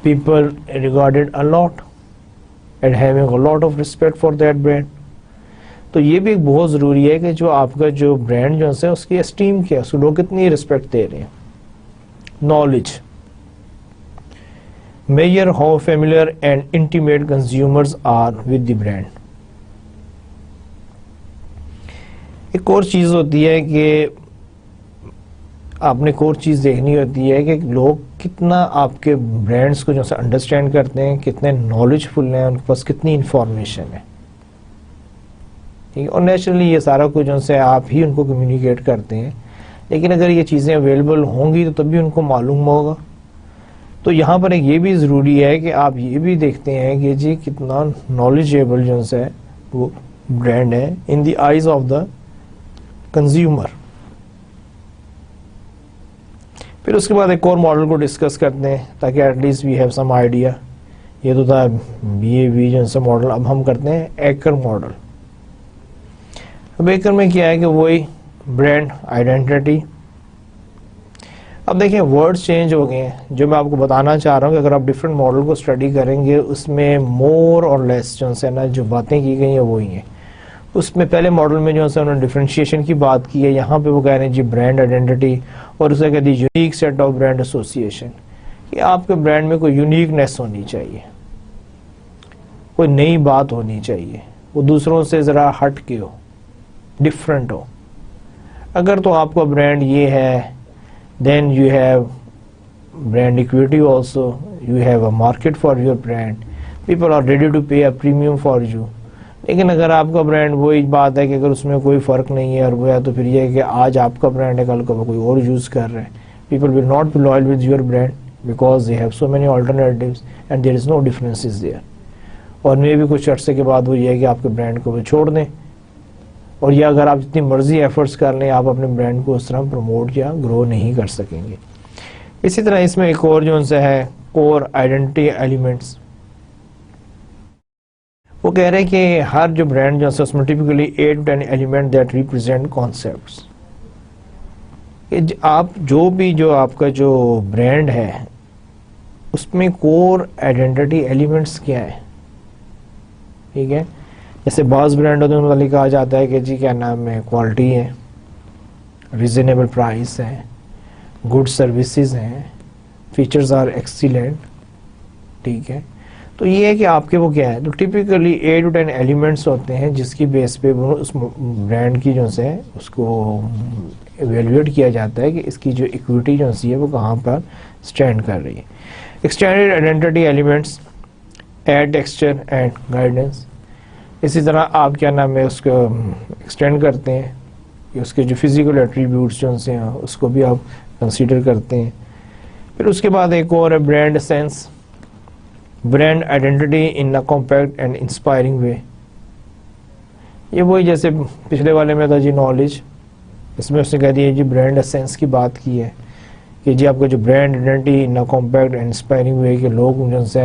people regarded a lot and having a lot of respect for that brand. تو یہ بھی ایک بہت ضروری ہے کہ جو آپ کا جو برانڈ جو ہے اس کی اسٹیم کیا، اس کو لوگ کتنی رسپیکٹ دے رہے ہیں. Knowledge. Measure how familiar and intimate consumers are with the brand. ایک اور چیز ہوتی ہے کہ آپ نے ایک اور چیز دیکھنی ہوتی ہے کہ لوگ کتنا آپ کے برانڈز کو جو ہے انڈرسٹینڈ کرتے ہیں، کتنے نالج فل ہیں، ان کے پاس کتنی انفارمیشن ہے. ٹھیک ہے. اور نیچرلی یہ سارا کچھ ان سے آپ ہی ان کو کمیونیکیٹ کرتے ہیں, لیکن اگر یہ چیزیں اویلیبل ہوں گی تو تبھی ان کو معلوم ہوگا. تو یہاں پر ایک یہ بھی ضروری ہے کہ آپ یہ بھی دیکھتے ہیں کہ جی کتنا نالجیبل جو ہے وہ برانڈ ہے in the eyes of the consumer. پھر اس کے بعد ایک اور ماڈل کو ڈسکس کرتے ہیں تاکہ at least we have some idea. یہ تو تھا BAV جو ہے ماڈل. اب ہم کرتے ہیں ایکر ماڈل. اب ایکر میں کیا ہے کہ وہی برانڈ آئیڈینٹی. اب دیکھیں ورڈز چینج ہو گئے ہیں. جو میں آپ کو بتانا چاہ رہا ہوں کہ اگر آپ ڈفرینٹ ماڈل کو اسٹڈی کریں گے اس میں مور اور لیس جو ہے نا جو باتیں کی گئی ہیں وہی ہیں. اس میں پہلے ماڈل میں جو ہے انہوں نے ڈفرینشیشن کی بات کی ہے. یہاں پہ وہ کہہ رہے ہیں جی برانڈ آئیڈینٹی اور اسے کہتے ہیں unique set of brand association. کہ آپ کے برانڈ میں کوئی یونیکنیس ہونی چاہیے, کوئی نئی بات ہونی چاہیے, وہ دوسروں سے ذرا ہٹ کے ہو, ڈفرینٹ ہو. اگر تو آپ کا برانڈ یہ ہے then you have brand equity also, you have a market for your brand, people are ready to pay a premium for you. لیکن اگر آپ کا برانڈ وہی بات ہے کہ اگر اس میں کوئی فرق نہیں ہے اور وہ ہے تو پھر یہ ہے کہ آج آپ کا برانڈ ہے کل کو کوئی اور یوز کر رہے ہیں. people will not be loyal with your brand because they have so many alternatives and there is no differences there. اور میں بھی کچھ عرصے کے بعد وہ یہ ہے کہ آپ کے برانڈ کو وہ چھوڑ دیں, اور یا اگر آپ جتنی مرضی ایفرٹس کر لیں آپ اپنے برانڈ کو اس طرح پروموٹ یا گرو نہیں کر سکیں گے. اسی طرح اس میں ایک اور جو ان سے ہے کور آئیڈینٹی ایلیمنٹس. وہ کہہ رہے ہیں کہ ہر جو برانڈ جو ہے اس میں typically 8 to 10 element that represent concepts. آپ جو بھی جو آپ کا جو برانڈ ہے اس میں کور آئیڈینٹی ایلیمنٹس کیا ہے. ٹھیک ہے, جیسے بعض برانڈوں میں متعلق کہا جاتا ہے کہ جی کیا نام ہے کوالٹی ہے, ریزنیبل پرائس ہے, گڈ سروسز ہیں, فیچرز آر ایکسیلنٹ. ٹھیک ہے, تو یہ ہے کہ آپ کے وہ کیا ہے تو ٹپیکلی 8 to 10 ایلیمنٹس ہوتے ہیں جس کی بیس پہ اس برانڈ کی جو ہے اس کو ایویلویٹ کیا جاتا ہے کہ اس کی جو ایکویٹی جو ہے وہ کہاں پر اسٹینڈ کر رہی ہے. Extended identity elements add texture and guidance. اسی طرح آپ کیا نام ہے اس کو ایکسٹینڈ کرتے ہیں کہ اس کے جو فزیکل ایٹریبیوٹس جو ہیں اس کو بھی آپ کنسیڈر کرتے ہیں. پھر اس کے بعد ایک اور ہے brand sense, brand identity in a compact and inspiring way. یہ وہی جیسے پچھلے والے میں تھا جی نالج, اس میں اس نے کہہ دیا جی برانڈ سینس کی بات کی ہے کہ جی آپ کا جو brand identity in a compact and inspiring way کہ لوگ جو سے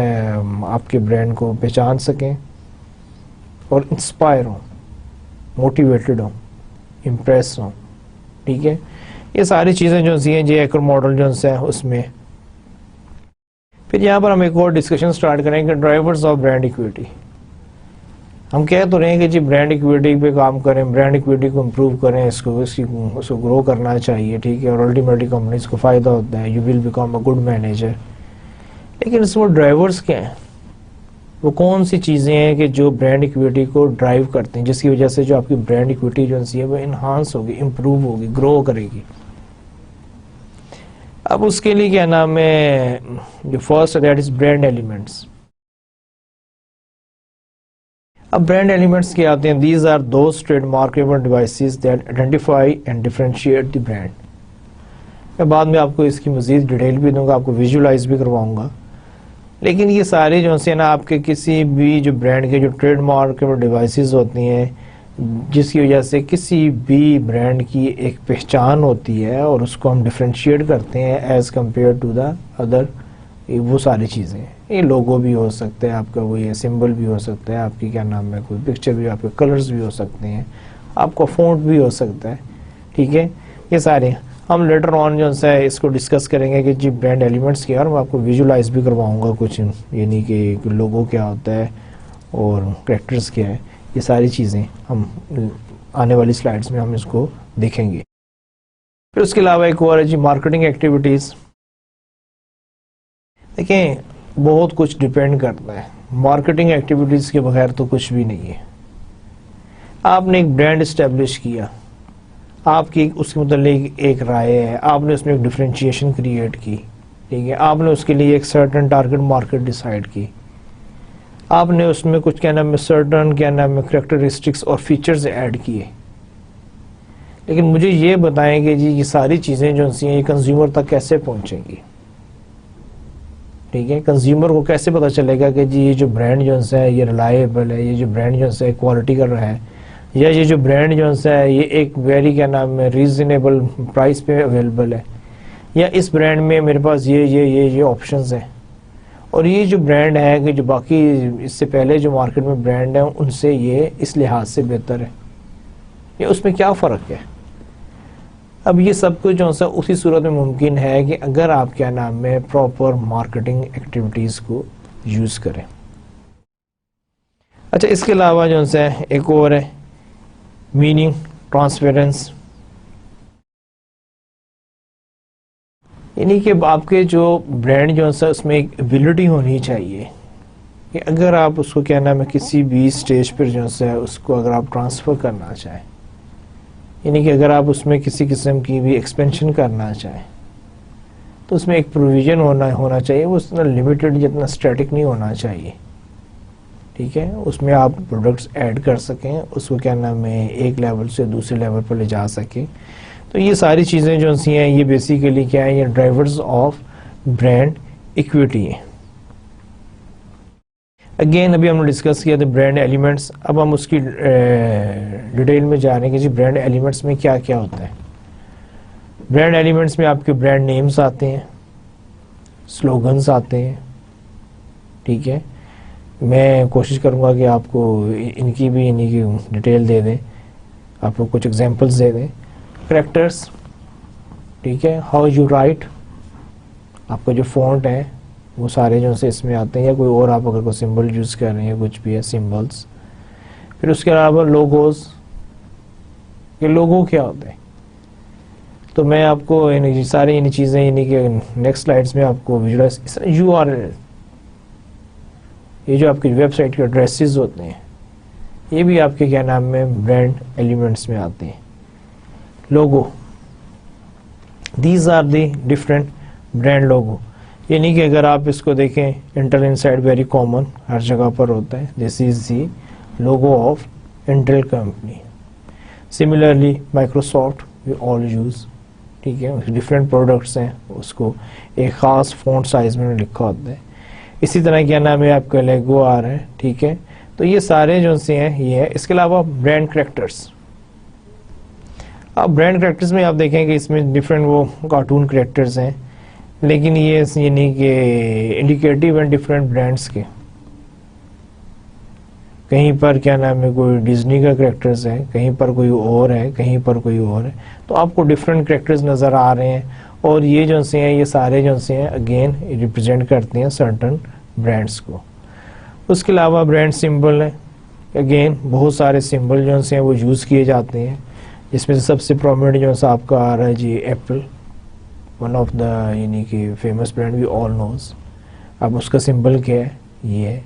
آپ کے برانڈ کو پہچان سکیں اور انسپائر ہوں, موٹیویٹڈ ہوں, امپریس ہوں. ٹھیک ہے, یہ ساری چیزیں جو سی ہیں جی ایکر ماڈل جو ہے اس میں. پھر یہاں پر ہم ایک اور ڈسکشن سٹارٹ کریں کہ ڈرائیورز آف برانڈ ایکویٹی. ہم کہہ تو رہے ہیں کہ جی برانڈ ایکویٹی پہ کام کریں, برانڈ ایکویٹی کو امپروو کریں, اس کو گرو کرنا چاہیے. ٹھیک ہے, اور الٹیمیٹلی کمپنیز کو فائدہ ہوتا ہے, you will become a good manager. لیکن اس میں ڈرائیورز کیا ہیں, وہ کون سی چیزیں ہیں کہ جو برانڈ ایکویٹی کو ڈرائیو کرتے ہیں جس کی وجہ سے جو آپ کی برانڈ ایکویٹی جو ہے وہ انہانس ہوگی, امپروو ہوگی, گرو کرے گی. اب اس کے لیے کیا نام ہے جو first that is brand elements. اب برانڈ ایلیمنٹس کیا آتے ہیں, these are those trade marketable devices that identify and differentiate the brand. میں بعد میں آپ کو اس کی مزید ڈیٹیل بھی دوں گا, آپ کو ویژولائز بھی کرواؤں گا. لیکن یہ سارے جو ہیں نا آپ کے کسی بھی جو برانڈ کے جو ٹریڈ مارکیبل ڈیوائسز ہوتی ہیں جس کی وجہ سے کسی بھی برانڈ کی ایک پہچان ہوتی ہے اور اس کو ہم ڈفرینشیٹ کرتے ہیں as compare to the other. وہ ساری چیزیں, یہ لوگو بھی ہو سکتا ہے آپ کا, وہ یہ سمبل بھی ہو سکتا ہے آپ کی, کیا نام ہے کوئی پکچر بھی, آپ کے کلرز بھی ہو سکتے ہیں, آپ کا فونٹ بھی ہو سکتا ہے. ٹھیک ہے, یہ سارے ہم لیٹر آن جو ہے اس کو ڈسکس کریں گے کہ جی برانڈ ایلیمنٹس کیا, اور میں آپ کو ویژولائز بھی کرواؤں گا کچھ, یعنی کہ لوگو کیا ہوتا ہے اور کریکٹرز کیا ہے. یہ ساری چیزیں ہم آنے والی سلائڈز میں ہم اس کو دیکھیں گے. پھر اس کے علاوہ ایک اور ہے جی مارکیٹنگ ایکٹیویٹیز. دیکھیں بہت کچھ ڈپینڈ کرتا ہے, مارکیٹنگ ایکٹیویٹیز کے بغیر تو کچھ بھی نہیں ہے. آپ نے ایک برانڈ اسٹیبلش کیا, آپ کی اس کے متعلق ایک رائے ہے, آپ نے اس میں ایک ڈفرینشیشن کریٹ کی. ٹھیک ہے, آپ نے اس کے لیے ایک سرٹن ٹارگٹ مارکیٹ ڈیسائیڈ کی. آپ نے اس میں کچھ کیا نام ہے سرٹن کیا نام ہے کریکٹرسٹکس اور فیچرز ایڈ کیے، لیکن مجھے یہ بتائیں کہ جی یہ ساری چیزیں جو سی ہیں یہ کنزیومر تک کیسے پہنچیں گی؟ ٹھیک ہے، کنزیومر کو کیسے پتہ چلے گا کہ جی یہ جو برانڈ جو ہے یہ ریلائبل ہے، یہ جو برانڈ جو ہے کوالٹی کر رہا ہے، یا یہ جو برانڈ جو ہے یہ ایک ویری کیا نام ہے ریزنیبل پرائس پہ اویلیبل ہے، یا اس برانڈ میں میرے پاس یہ آپشنز ہیں، اور یہ جو برانڈ ہے کہ جو باقی اس سے پہلے جو مارکیٹ میں برانڈ ہیں ان سے یہ اس لحاظ سے بہتر ہے، یا اس میں کیا فرق ہے؟ اب یہ سب کچھ جو ہے اسی صورت میں ممکن ہے کہ اگر آپ کیا نام ہے پراپر مارکیٹنگ ایکٹیویٹیز کو یوز کریں۔ اچھا، اس کے علاوہ جو ہے ایک اور ہے میننگ ٹرانسپیرنس، یعنی کہ آپ کے جو برانڈ جو ہے اس میں ایک ایبلٹی ہونی چاہیے کہ اگر آپ اس کو کیا نام ہے کسی بھی اسٹیج پر جو ہے اس کو اگر آپ ٹرانسفر کرنا چاہیں، یعنی کہ اگر آپ اس میں کسی قسم کی بھی ایکسپینشن کرنا چاہیں تو اس میں ایک پروویژن ہونا چاہیے، وہ اتنا لمیٹڈ جتنا اسٹیٹک نہیں ہونا چاہیے، ٹھیک ہے، اس میں آپ پروڈکٹس ایڈ کر سکیں، اس کو کیا نام ہے ایک لیول سے دوسرے لیول پر لے جا سکیں۔ تو یہ ساری چیزیں جو سی ہیں یہ بیسیکلی کیا ہیں، یہ ڈرائیورز آف برانڈ ایکویٹی ہیں۔ اگین ابھی ہم نے ڈسکس کیا تھا برانڈ ایلیمنٹس، اب ہم اس کی ڈیٹیل میں جا رہے ہیں کہ جی برانڈ ایلیمنٹس میں کیا کیا ہوتا ہے۔ برانڈ ایلیمنٹس میں آپ کے برانڈ نیمز آتے ہیں، سلوگنز آتے ہیں، ٹھیک ہے، میں کوشش کروں گا کہ آپ کو ان کی بھی انہی کی ڈیٹیل دے دیں، آپ کو کچھ ایگزامپلس دے دیں۔ کریکٹرس، ٹھیک ہے، ہاؤ یو رائٹ، آپ کا جو فونٹ ہے وہ سارے جو سے اس میں آتے ہیں، یا کوئی اور آپ اگر کوئی سمبل یوز کر رہے ہیں کچھ بھی ہے سمبلس۔ پھر اس کے علاوہ لوگوز، یہ لوگو کیا ہوتے ہیں، تو میں آپ کو ساری ان چیزیں یعنی کہ نیکسٹ سلائڈس میں آپ کو ویژوائز، یو آر ایل، یہ جو آپ کی ویب سائٹ کے ایڈریسز ہوتے ہیں یہ بھی آپ کے کیا نام ہے برانڈ ایلیمنٹس میں آتے ہیں۔ Logo, these are the different brand logo, یعنی کہ اگر آپ اس کو دیکھیں انٹل انسائڈ ویری کامن ہر جگہ پر ہوتا ہے، this is the logo of Intel company. Similarly Microsoft we all use, ٹھیک ہے، ڈفرینٹ پروڈکٹس ہیں اس کو ایک خاص فونٹ سائز میں لکھا ہوتا ہے۔ اسی طرح کیا نام ہے آپ کا لیگو آ رہا ہے، ٹھیک ہے، تو یہ سارے جو سے ہیں یہ ہے۔ اس کے علاوہ برانڈ کریکٹرس، اب برانڈ کریکٹرز میں آپ دیکھیں کہ اس میں ڈفرینٹ وہ کارٹون کریکٹرز ہیں، لیکن یہ یعنی کہ انڈیکیٹو ہیں ڈفرینٹ برانڈس کے، کہیں پر کیا نام ہے کوئی ڈزنی کا کریکٹرز ہے، کہیں پر کوئی اور ہے، کہیں پر کوئی اور ہے، تو آپ کو ڈفرینٹ کریکٹرز نظر آ رہے ہیں، اور یہ جو سے ہیں یہ سارے جو سے ہیں اگین ریپرزینٹ کرتے ہیں سرٹن برانڈس کو۔ اس کے علاوہ برانڈ سمبل ہے، اگین بہت سارے سمبل جو سے ہیں وہ یوز کیے جاتے ہیں، جس میں سے سب سے پرومیننٹ جو ہے آپ کا آ رہا ہے جی ایپل، ون آف دا یعنی کہ فیمس برانڈ وی آل نوز۔ اب اس کا سمبل کیا ہے، یہ ہے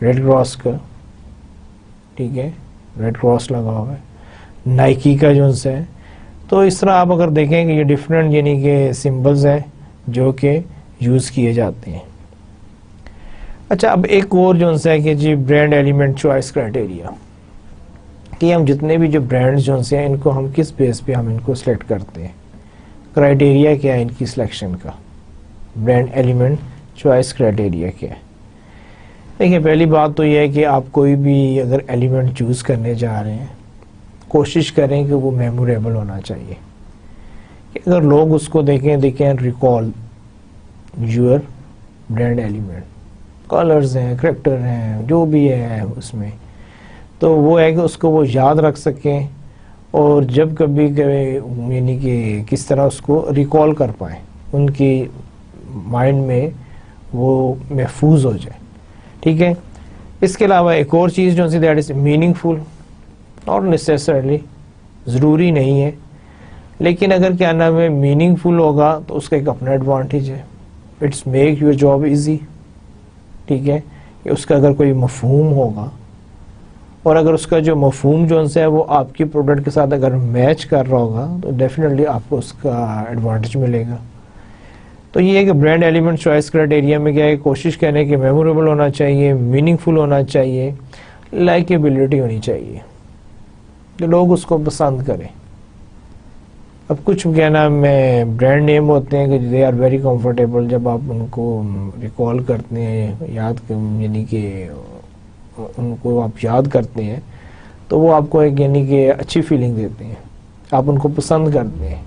ریڈ کراس کا، ٹھیک ہے، ریڈ کراس لگا ہوا ہے۔ نائکی کا جو ہے، تو اس طرح آپ اگر دیکھیں کہ یہ ڈفرینٹ یعنی کہ سمبلز ہیں جو کہ یوز کیے جاتے ہیں۔ اچھا، اب ایک اور جو ہے کہ جی برانڈ ایلیمنٹ چوائس کرائٹیریا، کہ ہم جتنے بھی جو برانڈز جو ہیں ان کو ہم کس بیس پہ ہم ان کو سلیکٹ کرتے ہیں، کرائٹیریا کیا ہے ان کی سلیکشن کا، برانڈ ایلیمنٹ چوائس کرائٹیریا کیا ہے۔ دیکھیں، پہلی بات تو یہ ہے کہ آپ کوئی بھی اگر ایلیمنٹ چوز کرنے جا رہے ہیں کوشش کریں کہ وہ میموریبل ہونا چاہیے، کہ اگر لوگ اس کو دیکھیں recall your brand element, colours ہیں، کریکٹر ہیں، جو بھی ہے اس میں، تو وہ ہے کہ اس کو وہ یاد رکھ سکیں، اور جب کبھی یعنی کہ کس طرح اس کو ریکال کر پائیں، ان کی مائنڈ میں وہ محفوظ ہو جائے، ٹھیک ہے۔ اس کے علاوہ ایک اور چیز جو that is meaningful, not necessarily, ضروری نہیں ہے، لیکن اگر کیا نام ہے میننگ فل ہوگا تو اس کا ایک اپنا ایڈوانٹیج ہے، it's make your job easy, ٹھیک ہے، کہ اس کا اگر کوئی مفہوم ہوگا، اور اگر اس کا جو مفہوم جو ہے وہ آپ کی پروڈکٹ کے ساتھ اگر میچ کر رہا ہوگا تو ڈیفینیٹلی آپ کو اس کا ایڈوانٹیج ملے گا۔ تو یہ ہے کہ برانڈ ایلیمنٹ چوائس کرائٹیریا میں کیا ہے، کوشش کریں کہ میموریبل ہونا چاہیے، میننگ فل ہونا چاہیے، لائکیبلٹی ہونی چاہیے کہ لوگ اس کو پسند کریں. اب کچھ کیا نام ہے برانڈ نیم ہوتے ہیں کہ دے آر ویری کمفرٹیبل، جب آپ ان کو ریکال کرتے ہیں، یعنی کہ ان کو آپ یاد کرتے ہیں تو وہ آپ کو ایک یعنی کہ اچھی فیلنگ دیتے ہیں، آپ ان کو پسند کرتے ہیں.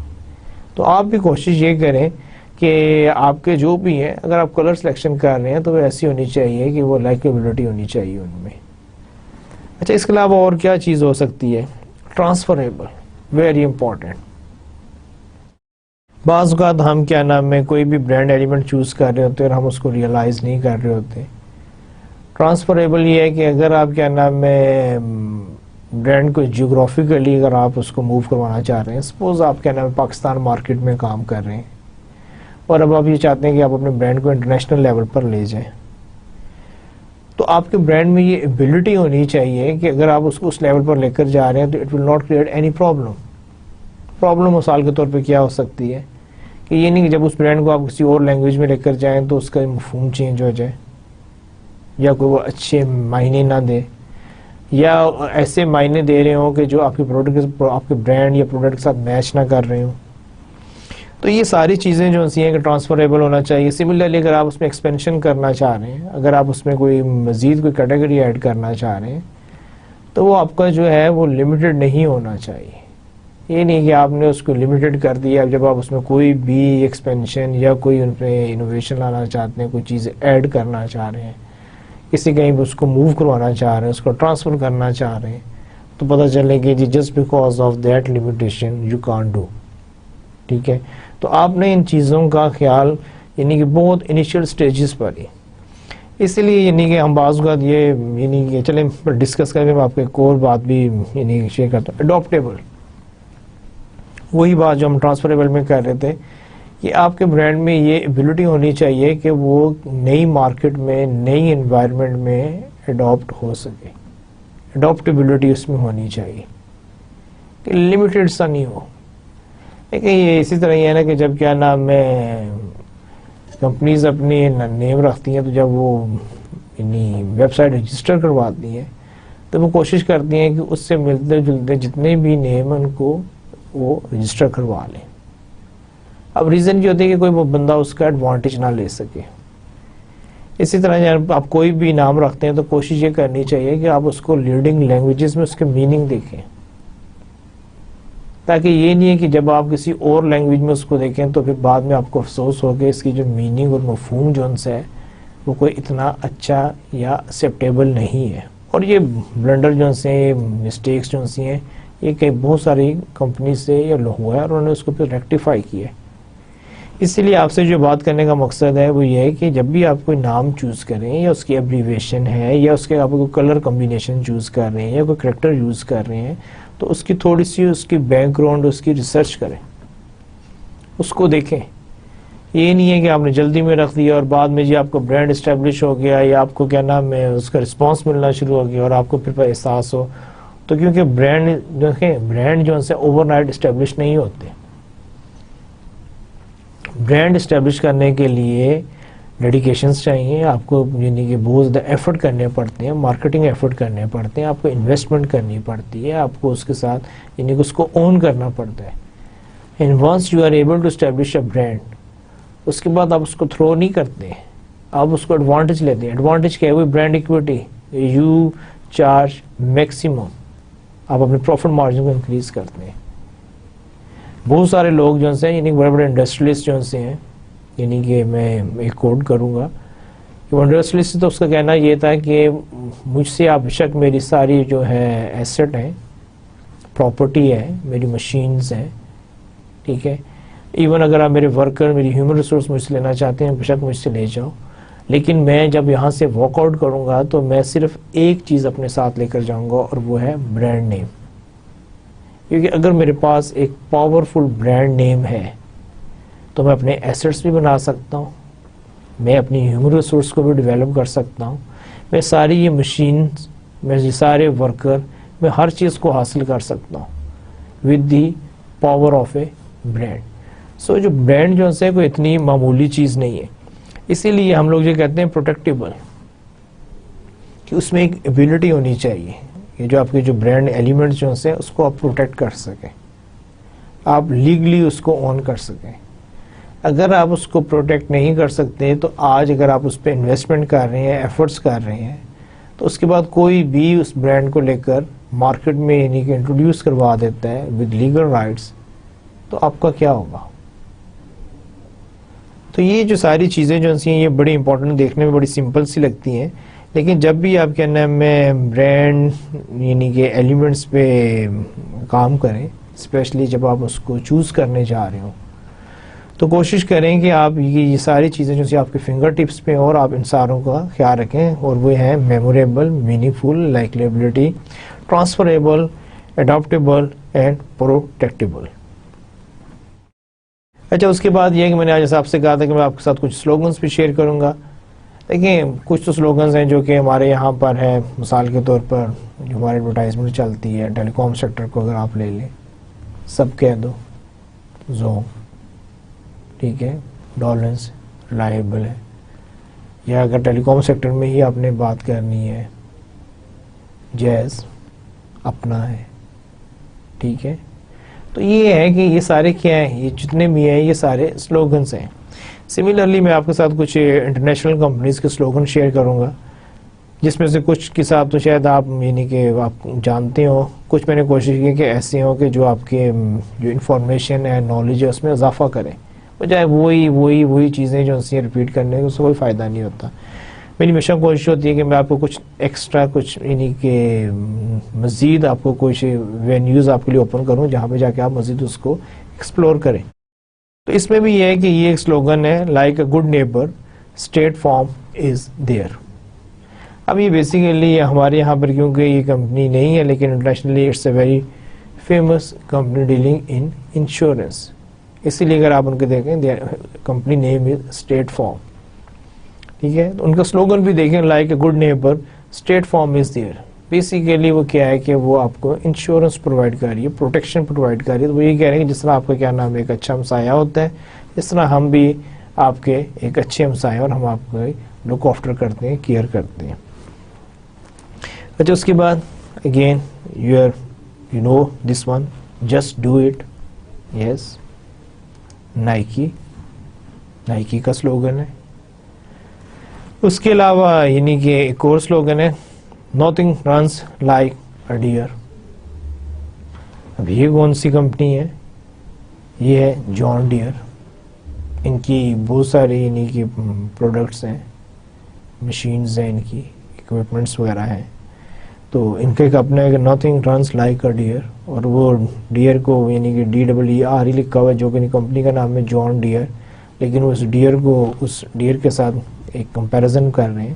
تو آپ بھی کوشش یہ کریں کہ آپ کے جو بھی ہیں، اگر آپ کلر سلیکشن کر رہے ہیں تو وہ ایسی ہونی چاہیے کہ وہ لائکیبلٹی ہونی چاہیے ان میں. اچھا، اس کے علاوہ اور کیا چیز ہو سکتی ہے؟ Transferable, very important. بعض اوقات ہم کیا نام ہے کوئی بھی برانڈ ایلیمنٹ چوز کر رہے ہوتے ہیں اور ہم اس کو ریئلائز نہیں کر رہے ہوتے. ٹرانسفریبل یہ ہے کہ اگر آپ کیا نام ہے برانڈ کو جیوگرافیکلی اگر آپ اس کو موو کروانا چاہ رہے ہیں، سپوز آپ کیا نام ہے پاکستان مارکیٹ میں کام کر رہے ہیں اور اب آپ یہ چاہتے ہیں کہ آپ اپنے برانڈ کو انٹرنیشنل لیول پر لے جائیں، تو آپ کے برانڈ میں یہ ایبلٹی ہونی چاہیے کہ اگر آپ اس کو اس لیول پر لے کر جا رہے ہیں تو it will not create any problem. مثال کے طور پہ کیا ہو سکتی ہے کہ یہ نہیں کہ جب اس برانڈ کو آپ کسی اور لینگویج میں لے کر جائیں تو اس کا مفہوم چینج ہو جائے، یا کوئی وہ اچھے معنی نہ دے، یا ایسے معنی دے رہے ہوں کہ جو آپ کے پروڈکٹ آپ کے برانڈ یا پروڈکٹ کے ساتھ میچ نہ کر رہے ہوں. تو یہ ساری چیزیں جو سی ہیں کہ ٹرانسفریبل ہونا چاہیے. سملرلی اگر آپ اس میں ایکسپینشن کرنا چاہ رہے ہیں، اگر آپ اس میں کوئی مزید کوئی کیٹیگری ایڈ کرنا چاہ رہے ہیں تو وہ آپ کا جو ہے وہ لمیٹڈ نہیں ہونا چاہیے. یہ نہیں کہ آپ نے اس کو لمیٹڈ کر دیا. جب آپ اس میں کوئی بھی ایکسپینشن یا کوئی ان پہ انوویشن لانا چاہتے ہیں، کوئی چیز ایڈ کرنا چاہ رہے ہیں، کسی کہیں بھی اس کو موو کروانا چاہ رہے ہیں، اس کو ٹرانسفر کرنا چاہ رہے ہیں، تو پتہ چلے کہ جی just because of that limitation you can't do. ٹھیک ہے، تو آپ نے ان چیزوں کا خیال یعنی کہ بہت انیشیل سٹیجز پر ہی، اس لیے یعنی کہ ہم بعض اوقات یہ یعنی کہ چلیں ڈسکس کر کے میں آپ کو ایک اور بات بھی یعنی شیئر کرتا ہوں. اڈاپٹیبل، وہی بات جو ہم ٹرانسفریبل میں کر رہے تھے کہ آپ کے برانڈ میں یہ ایبلٹی ہونی چاہیے کہ وہ نئی مارکیٹ میں، نئی انوائرمنٹ میں اڈاپٹ ہو سکے. اڈاپٹیبلٹی اس میں ہونی چاہیے کہ لمیٹڈ سا نہیں ہو. لیکن یہ اسی طرح یہ ہے نا کہ جب کیا نام ہے کمپنیز اپنی نیم رکھتی ہیں تو جب وہ یعنی ویب سائٹ رجسٹر کرواتی ہیں تو وہ کوشش کرتی ہیں کہ اس سے ملتے جلتے جتنے بھی نیم ان کو وہ رجسٹر کروا لیں. اب ریزن یہ ہوتی ہے کہ کوئی وہ بندہ اس کا ایڈوانٹیج نہ لے سکے. اسی طرح جب آپ کوئی بھی نام رکھتے ہیں تو کوشش یہ کرنی چاہیے کہ آپ اس کو لیڈنگ لینگویجز میں اس کے میننگ دیکھیں، تاکہ یہ نہیں ہے کہ جب آپ کسی اور لینگویج میں اس کو دیکھیں تو پھر بعد میں آپ کو افسوس ہو کہ اس کی جو میننگ اور مفہوم جو ان سے ہے وہ کوئی اتنا اچھا یا ایکسیپٹیبل نہیں ہے. اور یہ بلنڈر جو سے مسٹیکس جو سی ہیں یہ کہ بہت ساری کمپنی سے یہ ہوا ہے اور انہوں نے اس کو پھر ریکٹیفائی کیا ہے. اس لیے آپ سے جو بات کرنے کا مقصد ہے وہ یہ ہے کہ جب بھی آپ کوئی نام چوز کریں یا اس کی ایبریویشن ہے یا اس کے آپ کوئی کلر کمبینیشن چوز کر رہے ہیں یا کوئی کریکٹر یوز کر رہے ہیں تو اس کی تھوڑی سی اس کی بیک گراؤنڈ اس کی ریسرچ کریں، اس کو دیکھیں. یہ نہیں ہے کہ آپ نے جلدی میں رکھ دیا اور بعد میں جی آپ کو برانڈ اسٹیبلش ہو گیا یا آپ کو کیا نام ہے اس کا رسپانس ملنا شروع ہو گیا اور آپ کو پھر احساس ہو. تو کیونکہ برانڈ جو سے اوور نائٹ اسٹیبلش نہیں ہوتے. برانڈ اسٹیبلش کرنے کے لیے ڈیڈیکیشنز چاہیے آپ کو، یعنی کہ بہت زیادہ ایفرٹ کرنے پڑتے ہیں، مارکیٹنگ ایفرٹ کرنے پڑتے ہیں، آپ کو انویسٹمنٹ کرنی پڑتی ہے، آپ کو اس کے ساتھ یعنی کہ اس کو اون کرنا پڑتا ہے. And once you are able to establish a brand, اس کے بعد آپ اس کو تھرو نہیں کرتے، آپ اس کو ایڈوانٹیج لیتے ہیں. ایڈوانٹیج کیا ہے؟ وہ brand equity, you charge maximum, آپ اپنے پروفٹ مارجن کو انکریز کرتے ہیں. بہت سارے لوگ جو ہیں یعنی بڑے بڑے انڈسٹریلسٹ جو سے ہیں، یعنی کہ میں ایک کوٹ کروں گا کہ وہ انڈسٹریلسٹ تو اس کا کہنا یہ تھا کہ مجھ سے آپ شک میری ساری جو ہے ایسٹ ہیں، پراپرٹی ہے، میری مشینز ہیں، ٹھیک ہے، ایون اگر آپ میرے ورکر، میری ہیومن ریسورس مجھ سے لینا چاہتے ہیں بے شک مجھ سے لے جاؤ، لیکن میں جب یہاں سے واک آؤٹ کروں گا تو میں صرف ایک چیز اپنے ساتھ لے کر جاؤں گا اور وہ ہے برانڈ نیم. کیونکہ اگر میرے پاس ایک پاورفل برانڈ نیم ہے تو میں اپنے ایسٹس بھی بنا سکتا ہوں، میں اپنی ہیومن ریسورس کو بھی ڈیولپ کر سکتا ہوں، میں ساری یہ مشینز، میں یہ سارے ورکر، میں ہر چیز کو حاصل کر سکتا ہوں with the power of a brand. So جو برانڈ جو ہے کوئی اتنی معمولی چیز نہیں ہے، اسی لیے ہم لوگ جو کہتے ہیں پروٹیکٹیبل، کہ اس میں ایک ایبلٹی ہونی چاہیے کہ جو آپ کے جو برانڈ ایلیمنٹس جو ہیں اس کو آپ پروٹیکٹ کر سکیں، آپ لیگلی اس کو اون کر سکیں. اگر آپ اس کو پروٹیکٹ نہیں کر سکتے تو آج اگر آپ اس پہ انویسٹمنٹ کر رہے ہیں، ایفرٹس کر رہے ہیں، تو اس کے بعد کوئی بھی اس برانڈ کو لے کر مارکیٹ میں یعنی کہ انٹروڈیوس کروا دیتا ہے ود لیگل رائٹس، تو آپ کا کیا ہوگا؟ تو یہ جو ساری چیزیں جو ہیں یہ بڑی امپورٹنٹ، دیکھنے میں بڑی سمپل سی لگتی ہیں، لیکن جب بھی آپ کے نام میں برانڈ یعنی کہ ایلیمنٹس پہ کام کریں، اسپیشلی جب آپ اس کو چوز کرنے جا رہے ہوں، تو کوشش کریں کہ آپ یہ ساری چیزیں جو آپ کے فنگر ٹپس پہ، اور آپ ان ساروں کا خیال رکھیں، اور وہ ہیں memorable, meaningful, likability, transferable, adaptable and protectable. اچھا، اس کے بعد یہ کہ میں نے آج جیسے آپ سے کہا تھا کہ میں آپ کے ساتھ کچھ سلوگنس بھی شیئر کروں گا. دیکھیں کچھ تو سلوگنز ہیں جو کہ ہمارے یہاں پر ہیں، مثال کے طور پر جو ہماری ایڈورٹائزمنٹ چلتی ہے ٹیلی کام سیکٹر کو اگر آپ لے لیں، سب کہہ دو، زوم، ٹھیک ہے، ڈولنس، ریلائبل ہے. یا اگر ٹیلی کام سیکٹر میں ہی آپ نے بات کرنی ہے، جیز، اپنا ہے، ٹھیک ہے. تو یہ ہے کہ یہ سارے کیا ہیں، یہ جتنے بھی ہیں یہ سارے سلوگنز ہیں. سملرلی میں آپ کے ساتھ کچھ انٹرنیشنل کمپنیز کے سلوگن شیئر کروں گا، جس میں سے کچھ کے ساتھ تو شاید آپ یعنی کہ آپ جانتے ہو، کچھ میں نے کوشش کی کہ ایسے ہوں کہ جو آپ کے جو انفارمیشن ہے، نالج ہے، اس میں اضافہ کریں، بجائے وہی چیزیں جو ہیں ریپیٹ کرنے کا، اس سے کوئی فائدہ نہیں ہوتا. میری ہمیشہ کوشش ہوتی ہے کہ میں آپ کو کچھ ایکسٹرا، کچھ یعنی کہ مزید آپ کو کچھ وینیوز آپ کے لیے اوپن کروں جہاں پہ جا کے آپ مزید اس کو ایکسپلور کریں. تو اس میں بھی یہ ہے کہ یہ ایک سلوگن ہے، like a good neighbour State Farm is their. اب یہ بیسیکلی ہمارے یہاں پر کیونکہ یہ کمپنی نہیں ہے، لیکن internationally it's a very famous company dealing in insurance, اسی لیے اگر آپ ان کو دیکھیں company name is State Farm, ٹھیک ہے. تو ان کا سلوگن بھی دیکھیں، like a good neighbour State Farm is there. Basically وہ کیا ہے کہ وہ آپ کو انشورنس پرووائڈ کر رہی ہے، پروٹیکشن پرووائڈ کر رہی ہے. تو وہ یہ کہہ رہے ہیں کہ جس طرح آپ کا کیا نام ہے ایک اچھا ہمسایہ ہوتا ہے، اس طرح ہم بھی آپ کے ایک اچھے ہمسایہ، اور ہم آپ کو لک آفٹر کرتے ہیں، کیئر کرتے ہیں. اچھا، اس کے بعد again you know this one, just do it, yes, Nike کا سلوگن ہے. اس کے علاوہ یعنی کہ ایک اور سلوگن ہے، nothing runs like a dear. اب یہ کون سی کمپنی ہے؟ یہ ہے جان ڈیئر. ان کی بہت ساری یعنی کہ پروڈکٹس ہیں، مشینز ہیں، ان کی اکوپمنٹس وغیرہ ہیں. تو ان کا ایک اپنا ہے nothing runs like a dear, اور وہ ڈیئر کو یعنی کہ DEER ہی لکھا ہوا ہے، جو کہ کمپنی کا نام ہے جان ڈیئر، لیکن اس ڈیئر کو اس ڈیئر کے ساتھ ایک کمپیریزن کر رہے ہیں.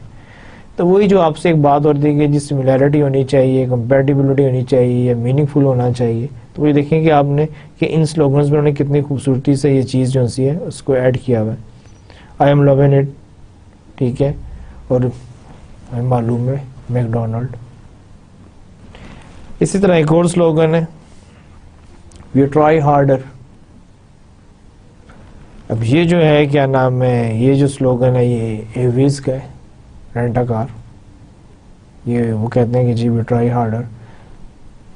تو وہی جو آپ سے ایک بات ہوتی ہے کہ جس سملیرٹی ہونی چاہیے، کمپیٹیبلٹی ہونی چاہیے، میننگ فل ہونا چاہیے. تو وہ دیکھیں کہ آپ نے کہ ان سلوگنز میں انہوں نے کتنی خوبصورتی سے یہ چیز جو سی ہے اس کو ایڈ کیا ہوا ہے. آئی ایم لونگ اٹ، ٹھیک ہے، اور ہمیں معلوم ہے میک ڈونلڈ. اسی طرح ایک اور سلوگن ہے، وی ٹرائی ہارڈر. اب یہ جو ہے کیا نام ہے، یہ جو سلوگن ہے یہ ایویز کا ہے، رینٹا کار. یہ وہ کہتے ہیں کہ جی وی ٹرائی ہارڈر.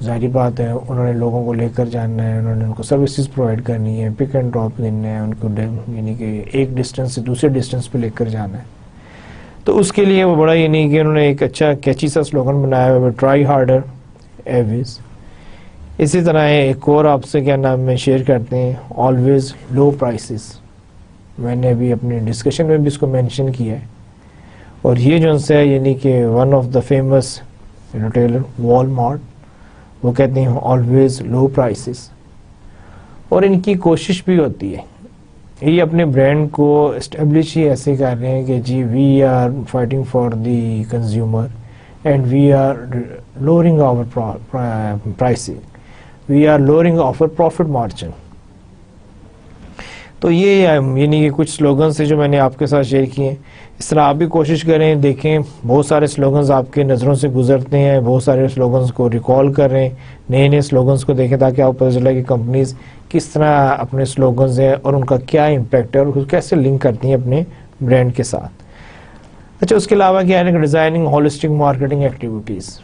ظاہری بات ہے انہوں نے لوگوں کو لے کر جانا ہے، انہوں نے ان کو سروسز پرووائڈ کرنی ہے، پک اینڈ ڈراپ دینا ہے ان کو، یعنی کہ ایک ڈسٹینس سے دوسرے ڈسٹینس پہ لے کر جانا ہے. تو اس کے لیے وہ بڑا یعنی کہ انہوں نے ایک اچھا کیچی سا سلوگن بنایا ہوا ہے، ٹرائی ہارڈر ایویز. اسی طرح ایک اور آپ سے کیا نام میں شیئر کرتے ہیں، آلویز لو پرائسز. میں نے ابھی اپنے ڈسکشن میں بھی اس کو مینشن کیا ہے. اور یہ جو ہے یعنی کہ one of the famous retailer وال مارٹ، وہ کہتے ہیں آلویز لو پرائسز. اور ان کی کوشش بھی ہوتی ہے، یہ اپنے برانڈ کو اسٹیبلش ہی ایسے کر رہے ہیں کہ جی we are fighting for the consumer and we are lowering our pricing, we are lowering our profit margin. تو یہ یعنی کہ کچھ سلوگنز سے جو میں نے آپ کے ساتھ شیئر کیے ہیں. اس طرح آپ بھی کوشش کریں, دیکھیں بہت سارے سلوگنز آپ کے نظروں سے گزرتے ہیں, بہت سارے سلوگنز کو ریکال کریں, نئے سلوگنز کو دیکھیں تاکہ آپ کو پتہ چلے کہ کمپنیز کس طرح اپنے سلوگنز ہیں اور ان کا کیا امپیکٹ ہے اور کیسے لنک کرتی ہیں اپنے برانڈ کے ساتھ. اچھا, اس کے علاوہ کیا ہے کہ designing holistic marketing activities.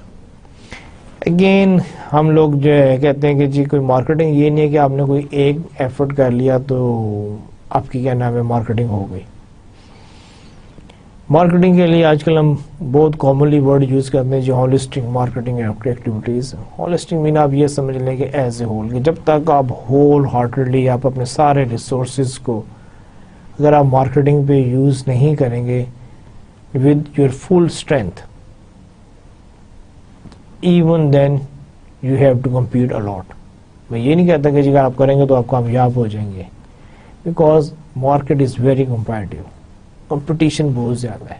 Again ہم لوگ جو ہے کہتے ہیں کہ جی کوئی مارکیٹنگ یہ نہیں ہے کہ آپ نے کوئی ایک ایفرٹ کر لیا تو آپ کی کیا نام ہے مارکیٹنگ ہو گئی. مارکیٹنگ کے لیے آج کل ہم بہت کامنلی ورڈ یوز کرتے ہیں جو ہولسٹک مارکیٹنگ ایکٹیویٹیز. ہولسٹک مین آپ یہ سمجھ لیں کہ ایز اے ہول, کہ جب تک آپ ہول ہارٹیڈلی آپ اپنے سارے ریسورسز کو اگر آپ مارکیٹنگ پہ یوز نہیں کریں گے with your full strength, even then you have to compete a lot. میں یہ نہیں کہتا کہ اگر آپ کریں گے تو آپ کامیاب ہو جائیں گے, because market is very competitive, competition بہت زیادہ ہے.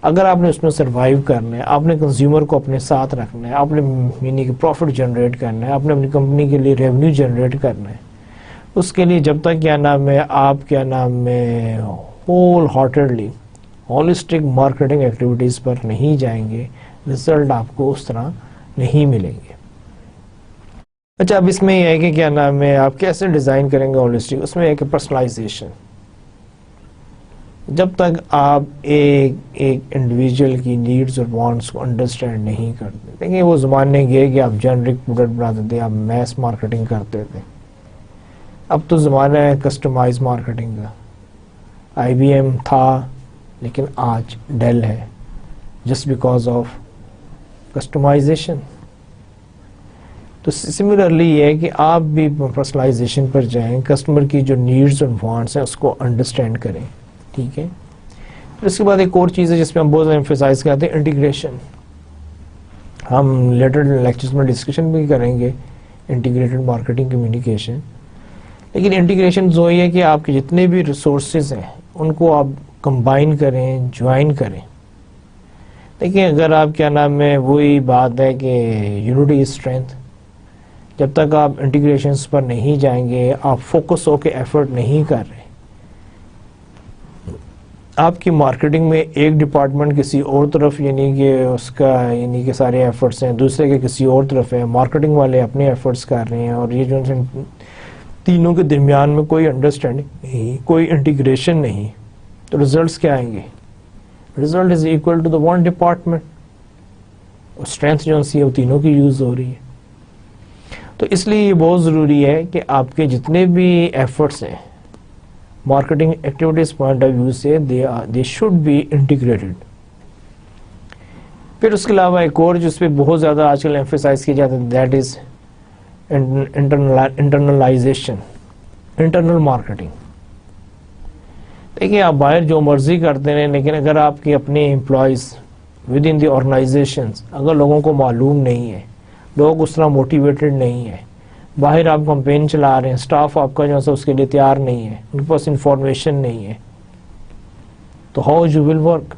اگر آپ نے اس میں سروائیو کرنا ہے, آپ نے کنزیومر کو اپنے ساتھ رکھنا ہے, آپ نے یعنی کہ پروفٹ جنریٹ کرنا ہے, آپ نے اپنی کمپنی کے لیے ریونیو جنریٹ کرنا ہے, اس کے لیے جب تک کیا نام ہے آپ کیا نام ہے wholeheartedly holistic marketing activities پر نہیں جائیں گے, رزلٹ آپ کو اس طرح نہیں ملیں گے. اچھا, اب اس میں یہ ہے کہ کیا نام ہے آپ کیسے ڈیزائن کریں گے ہولسٹک. اس میں ایک پرسنلائزیشن. جب تک آپ ایک انڈیویجول کی نیڈز اور وانٹس کو انڈرسٹینڈ نہیں کرتے, دیکھیں وہ زمانے گئے کہ آپ جنرک پروڈکٹ بناتے تھے, آپ میس مارکیٹنگ کرتے تھے. اب تو زمانہ ہے کسٹمائز مارکیٹنگ کا. آئی بی ایم تھا لیکن آج ڈیل ہے, جسٹ بیکاز آف کسٹمائزیشن. تو سملرلی یہ ہے کہ آپ بھی پرسنلائزیشن پر جائیں, کسٹمر کی جو نیڈز اور وانٹس ہیں اس کو انڈرسٹینڈ کریں. ٹھیک ہے. پھر اس کے بعد ایک اور چیز ہے جس پہ ہم بہت زیادہ ایمفیسائز کرتے ہیں, انٹیگریشن. ہم لیٹر لیکچرز میں ڈسکشن بھی کریں گے انٹیگریٹڈ مارکیٹنگ کمیونیکیشن. لیکن انٹیگریشن جو ہے کہ آپ کے جتنے بھی ریسورسز ہیں ان کو آپ کمبائن کریں, جوائن کریں. دیکھیں اگر آپ کیا نام ہے وہی بات ہے کہ یونٹی از اسٹرینتھ, جب تک آپ انٹیگریشنز پر نہیں جائیں گے, آپ فوکس ہو کے ایفرٹ نہیں کر رہے, آپ کی مارکیٹنگ میں ایک ڈپارٹمنٹ کسی اور طرف یعنی کہ اس کا یعنی کہ سارے ایفرٹس ہیں, دوسرے کے کسی اور طرف ہیں, مارکیٹنگ والے اپنے ایفرٹس کر رہے ہیں, اور یہ جو تینوں کے درمیان میں کوئی انڈرسٹینڈنگ نہیں, کوئی انٹیگریشن نہیں, تو ریزلٹس کیا آئیں گے؟ Result is equal to the one department. Strength جو سی ہے وہ تینوں کی یوز ہو رہی ہے. تو اس لیے یہ بہت ضروری ہے کہ آپ کے جتنے بھی ایفرٹس ہیں marketing activities point of view سے دے شوڈ بی انٹیگریٹڈ. پھر اس کے علاوہ ایک اور جس پہ بہت زیادہ آج کل ایمفیسائز کیا جاتا ہے, that is internalisation, internal marketing. دیکھیے آپ باہر جو مرضی کرتے ہیں, لیکن اگر آپ کے اپنے employees within the organisations اگر لوگوں کو معلوم نہیں ہے, لوگ اس طرح موٹیویٹڈ نہیں ہے, باہر آپ کمپین چلا رہے ہیں, اسٹاف آپ کا جو ہے اس کے لیے تیار نہیں ہے, ان کے پاس انفارمیشن نہیں ہے, تو how you will work.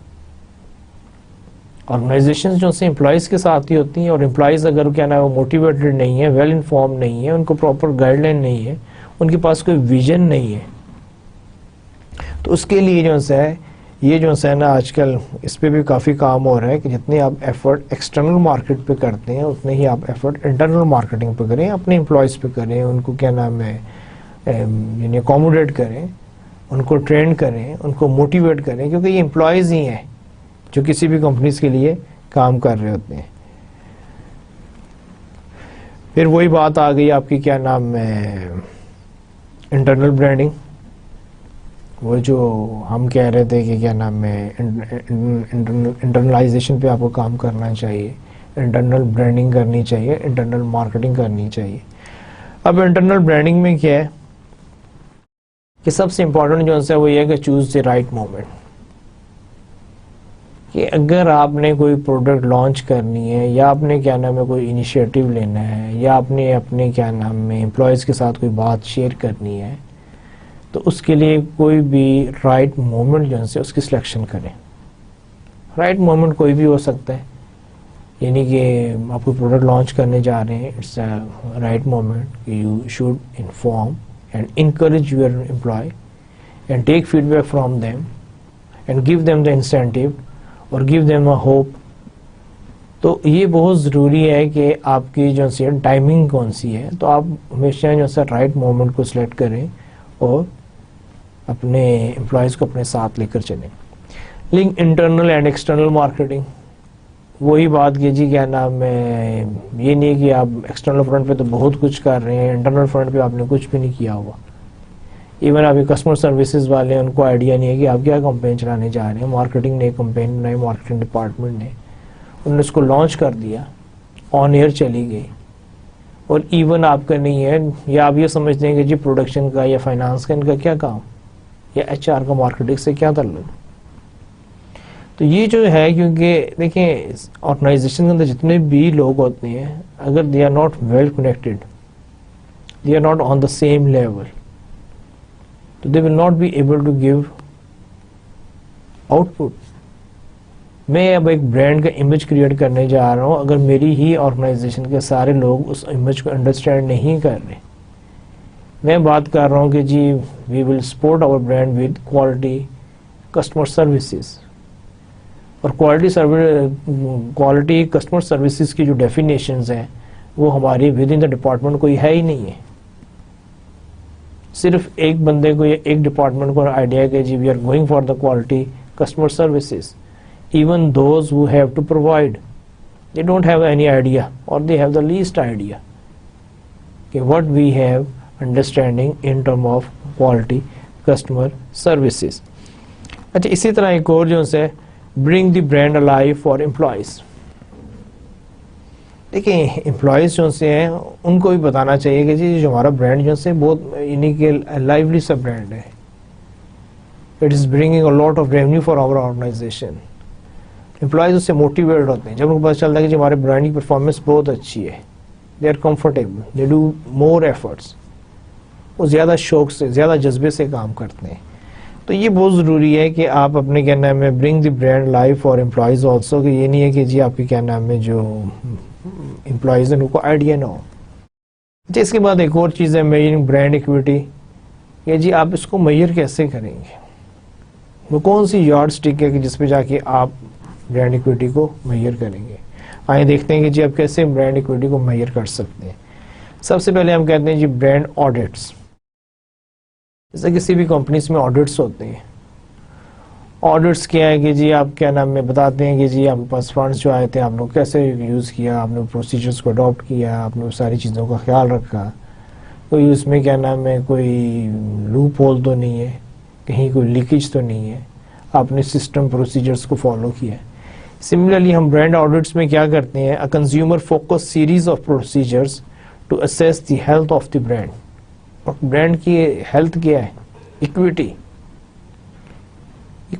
Organisations جو سے امپلائیز کے ساتھ ہی ہوتی ہیں, اور امپلائیز اگر کیا نا وہ موٹیویٹڈ نہیں ہے, ویل انفارم نہیں ہے, ان کو پراپر گائیڈ لائن نہیں ہے, ان کے پاس کوئی ویژن نہیں ہے, تو اس کے لیے جو ہے یہ جو ہے نا آج کل اس پہ بھی کافی کام ہو رہا ہے کہ جتنے آپ ایفرٹ ایکسٹرنل مارکیٹ پہ کرتے ہیں اتنے ہی آپ ایفرٹ انٹرنل مارکیٹنگ پہ کریں, اپنے امپلائیز پہ کریں, ان کو کیا نام ہے یعنی اکوموڈیٹ کریں, ان کو ٹرین کریں, ان کو موٹیویٹ کریں, کیونکہ یہ امپلائیز ہی ہیں جو کسی بھی کمپنیز کے لیے کام کر رہے ہوتے ہیں. پھر وہی بات آ گئی آپ کی کیا نام ہے انٹرنل برانڈنگ. وہ جو ہم کہہ رہے تھے کہ کیا نام ہے انٹرنلائزیشن پہ آپ کو کام کرنا چاہیے, انٹرنل برانڈنگ کرنی چاہیے, انٹرنل مارکیٹنگ کرنی چاہیے. اب انٹرنل برانڈنگ میں کیا ہے کہ سب سے امپورٹنٹ جو ہے وہ یہ ہے کہ چوز دی رائٹ مومنٹ. کہ اگر آپ نے کوئی پروڈکٹ لانچ کرنی ہے, یا آپ نے کیا نام ہے کوئی انیشیٹو لینا ہے, یا آپ نے اپنے کیا نام ہے امپلائیز کے ساتھ کوئی بات شیئر کرنی ہے, تو اس کے لیے کوئی بھی رائٹ مومنٹ جو ہے اس کی سلیکشن کریں. رائٹ مومنٹ کوئی بھی ہو سکتا ہے, یعنی کہ آپ کو پروڈکٹ لانچ کرنے جا رہے ہیں, اٹس اے رائٹ مومنٹ کہ you should inform and encourage your employee and take feedback from them and give them the incentive or give them a hope. تو یہ بہت ضروری ہے کہ آپ کی جو سی ٹائمنگ کون سی ہے, تو آپ ہمیشہ جو سا رائٹ مومنٹ کو سلیکٹ کریں اور اپنے امپلائیز کو اپنے ساتھ لے کر چلیں. Link internal and external marketing, وہی بات کہ جی کیا نام ہے, یہ نہیں کہ آپ ایکسٹرنل فرنٹ پہ تو بہت کچھ کر رہے ہیں, انٹرنل فرنٹ پہ آپ نے کچھ بھی نہیں کیا ہوا. ایون آپ کسٹمر سروسز والے ہیں, ان کو آئیڈیا نہیں ہے کہ آپ کیا کمپین چلانے جا رہے ہیں. مارکیٹنگ نے کمپین بنائی, مارکیٹنگ ڈپارٹمنٹ نے, انہوں نے اس کو لانچ کر دیا, آن ایئر چلی گئی, اور ایون آپ کا نہیں ہے, یا آپ یہ سمجھتے ہیں کہ جی پروڈکشن کا یا فائنانس کا ان کا کیا کام, یا ایچ آر کا مارکیٹنگ سے کیا تعلق. تو یہ جو ہے, کیونکہ دیکھیں آرگنائزیشن کے اندر جتنے بھی لوگ ہوتے ہیں, اگر they are not well connected, they are not on the same level, تو they will not be able to give output. میں اب ایک برانڈ کا امیج کریٹ کرنے جا رہا ہوں, اگر میری ہی آرگنائزیشن کے سارے لوگ اس امیج کو انڈرسٹینڈ نہیں کر رہے, میں بات کر رہا ہوں کہ جی we will support our brand with quality customer services, اور کوالٹی کسٹمر سروسز کی جو ڈیفینیشنز ہیں وہ ہماری ود ان دا ڈپارٹمنٹ کوئی ہے ہی نہیں ہے. صرف ایک بندے کو یا ایک ڈپارٹمنٹ کو آئیڈیا ہے کہ جی we are going for the quality customer services. Even those who have to provide, they don't have any idea, or they have the least idea okay, what we have understanding in terms of quality customer services. اچھا, اسی طرح ایک اور جو ہے bring the brand alive for employees. دیکھیں employees جو سے ہیں ان کو بھی بتانا چاہیے کہ جی جو ہمارا برانڈ جو ہے بہت یعنی کہ لائولی سا برانڈ ہے. It is bringing a lot of revenue for our organization. Employees اس سے موٹیویٹ ہوتے ہیں جب ان کو پتہ چلتا ہے کہ ہمارے برانڈ کی پرفارمنس بہت اچھی ہے, they are comfortable, they do more efforts, وہ زیادہ شوق سے زیادہ جذبے سے کام کرتے ہیں. تو یہ بہت ضروری ہے کہ آپ اپنے کیا نام ہے bring the brand life for employees also, کہ یہ نہیں ہے کہ جی آپ کے کیا نام ہے جو امپلائیز ہیں ان کو آئیڈیا نہ ہو. اچھا, اس کے بعد ایک اور چیز ہے میجرنگ برانڈ ایکویٹی, کہ جی آپ اس کو میئر کیسے کریں گے, وہ کون سی یارڈ اسٹک ہے کہ جس پہ جا کے آپ برانڈ ایکویٹی کو میئر کریں گے. آئیں دیکھتے ہیں کہ جی آپ کیسے برانڈ ایکویٹی کو میئر کر سکتے ہیں. سب سے پہلے ہم کہتے ہیں جی برانڈ آڈٹس. جیسے کسی بھی کمپنیز میں آڈٹس ہوتے ہیں. آڈٹس کیا ہے کہ جی آپ کیا نام میں بتاتے ہیں کہ جی آپ کے پاس فنڈس جو آئے تھے آپ نے کیسے یوز کیا, آپ نے پروسیجرس کو اڈاپٹ کیا, آپ نے ساری چیزوں کا خیال رکھا, کوئی اس میں کیا نام ہے کوئی لوپ ہول تو نہیں ہے, کہیں کوئی لیکیج تو نہیں ہے, آپ نے سسٹم پروسیجرس کو فالو کیا. سملرلی ہم برانڈ آڈٹس میں کیا کرتے ہیں, a consumer focus series of procedures to assess the health of the brand. اور برانڈ کی ہیلتھ کیا ہے, ایکویٹی.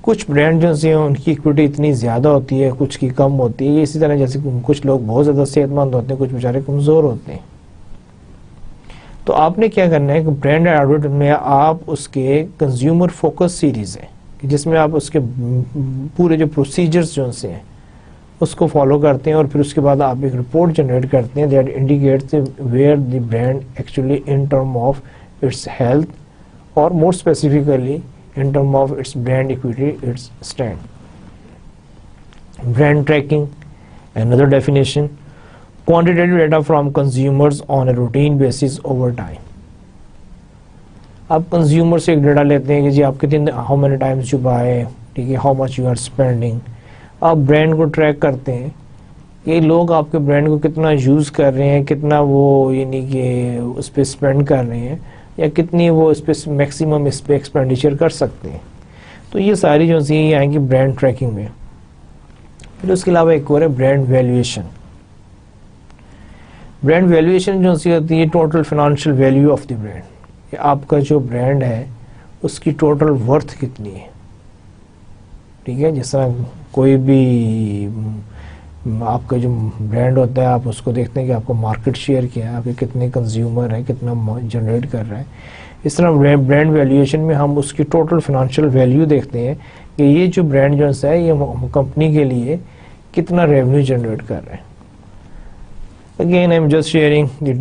کچھ برانڈ جو ہیں ان کی ایکویٹی اتنی زیادہ ہوتی ہے, کچھ کی کم ہوتی ہے. اسی طرح جیسے کچھ لوگ بہت زیادہ صحت مند ہوتے ہیں, کچھ بیچارے کمزور ہوتے ہیں. تو آپ نے کیا کرنا ہے کہ برانڈ آڈٹ میں آپ اس کے کنزیومر فوکس سیریز ہے جس میں آپ اس کے پورے جو پروسیجرز جو سے ہیں اس کو فالو کرتے ہیں, اور پھر اس کے بعد آپ ایک رپورٹ جنریٹ کرتے ہیں that indicates where the brand actually in term of its health, اور more specifically in terms of its brand equity, its stand. Brand tracking, another definition, quantitative data from consumers on a routine basis over time. آپ consumer سے ایک data لیتے ہیں کہ جی آپ کتنے how many times you buy, ٹھیک ہے, how much you are spending. آپ برانڈ کو ٹریک کرتے ہیں کہ لوگ آپ کے برانڈ کو کتنا یوز کر رہے ہیں, کتنا وہ یعنی کہ اس پہ اسپینڈ کر رہے ہیں, یا کتنی وہ اس پہ میکسیمم اس پہ ایکسپینڈیچر کر سکتے ہیں. تو یہ ساری جو چیزیں آئیں گی برانڈ ٹریکنگ میں. پھر اس کے علاوہ ایک اور ہے برانڈ ویلیویشن. برانڈ ویلیویشن جو سی ہوتی ہے total financial value of the brand, کہ آپ کا جو برانڈ ہے اس کی ٹوٹل ورتھ کتنی ہے. ٹھیک ہے, جس طرح کوئی بھی آپ کا جو برانڈ ہوتا ہے آپ اس کو دیکھتے ہیں کہ آپ کو مارکیٹ شیئر کیا ہے, آپ کے کتنے کنزیومر ہیں, کتنا جنریٹ کر رہا ہے. اس طرح برانڈ ویلیویشن میں ہم اس کی ٹوٹل فائنینشیل ویلیو دیکھتے ہیں کہ یہ جو برانڈ جو ہے یہ کمپنی کے لیے کتنا ریونیو جنریٹ کر رہا ہے. Again I am just sharing the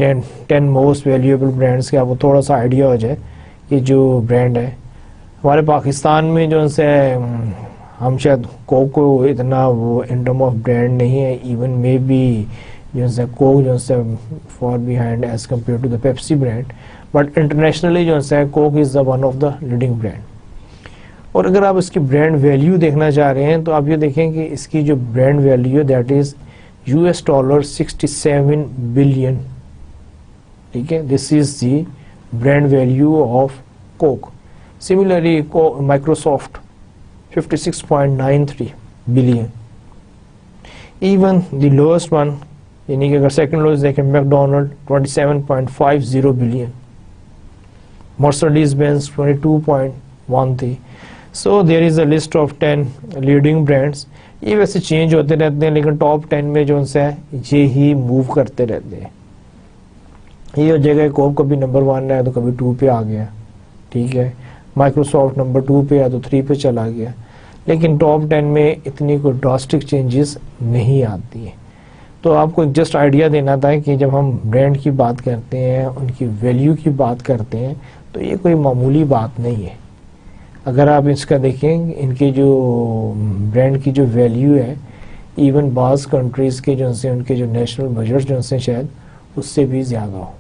10 most valuable brands کے آپ کو تھوڑا سا آئیڈیا ہو جائے کہ جو برانڈ ہے ہمارے پاکستان میں جو سے ہم شاید کوک کو اتنا وہ ان ٹرم آف برانڈ نہیں ہے، ایون مے بی جو سے کوک جو سے far behind as compare to the Pepsi brand, but internationally جو ہے Coke is the one of the leading brand. اور اگر آپ اس کی برانڈ ویلیو دیکھنا چاہ رہے ہیں تو آپ یہ دیکھیں کہ اس کی جو brand value that is $67 billion. ٹھیک ہے، this is the brand value of Coke. Similarly Microsoft 56.93 billion. Even the lowest one یعنی کہ اگر سیکنڈ لوئسٹ دیکھیں McDonald 27.50 billion, Mercedes Benz 22.13. So there is a list of 10 leading brands. یہ ویسے change ہوتے رہتے ہیں لیکن ٹاپ 10 میں جو سے یہ ہی موو کرتے رہتے ہیں. یہ ہو جائے گا کوک کبھی نمبر 1 ہے تو کبھی 2 پہ آ گیا. ٹھیک ہے، مائکروسافٹ نمبر 2 پہ ہے تو 3 پہ چلا گیا، لیکن ٹاپ 10 میں اتنی کوئی ڈراسٹک چینجز نہیں آتی ہیں. تو آپ کو جسٹ آئیڈیا دینا تھا کہ جب ہم برانڈ کی بات کرتے ہیں، ان کی ویلیو کی بات کرتے ہیں تو یہ کوئی معمولی بات نہیں ہے. اگر آپ اس کا دیکھیں ان کے جو برانڈ کی جو ویلیو ہے ایون بعض کنٹریز کے جو سے ان کے جو نیشنل بجٹ جو سے شاید اس سے بھی زیادہ ہو.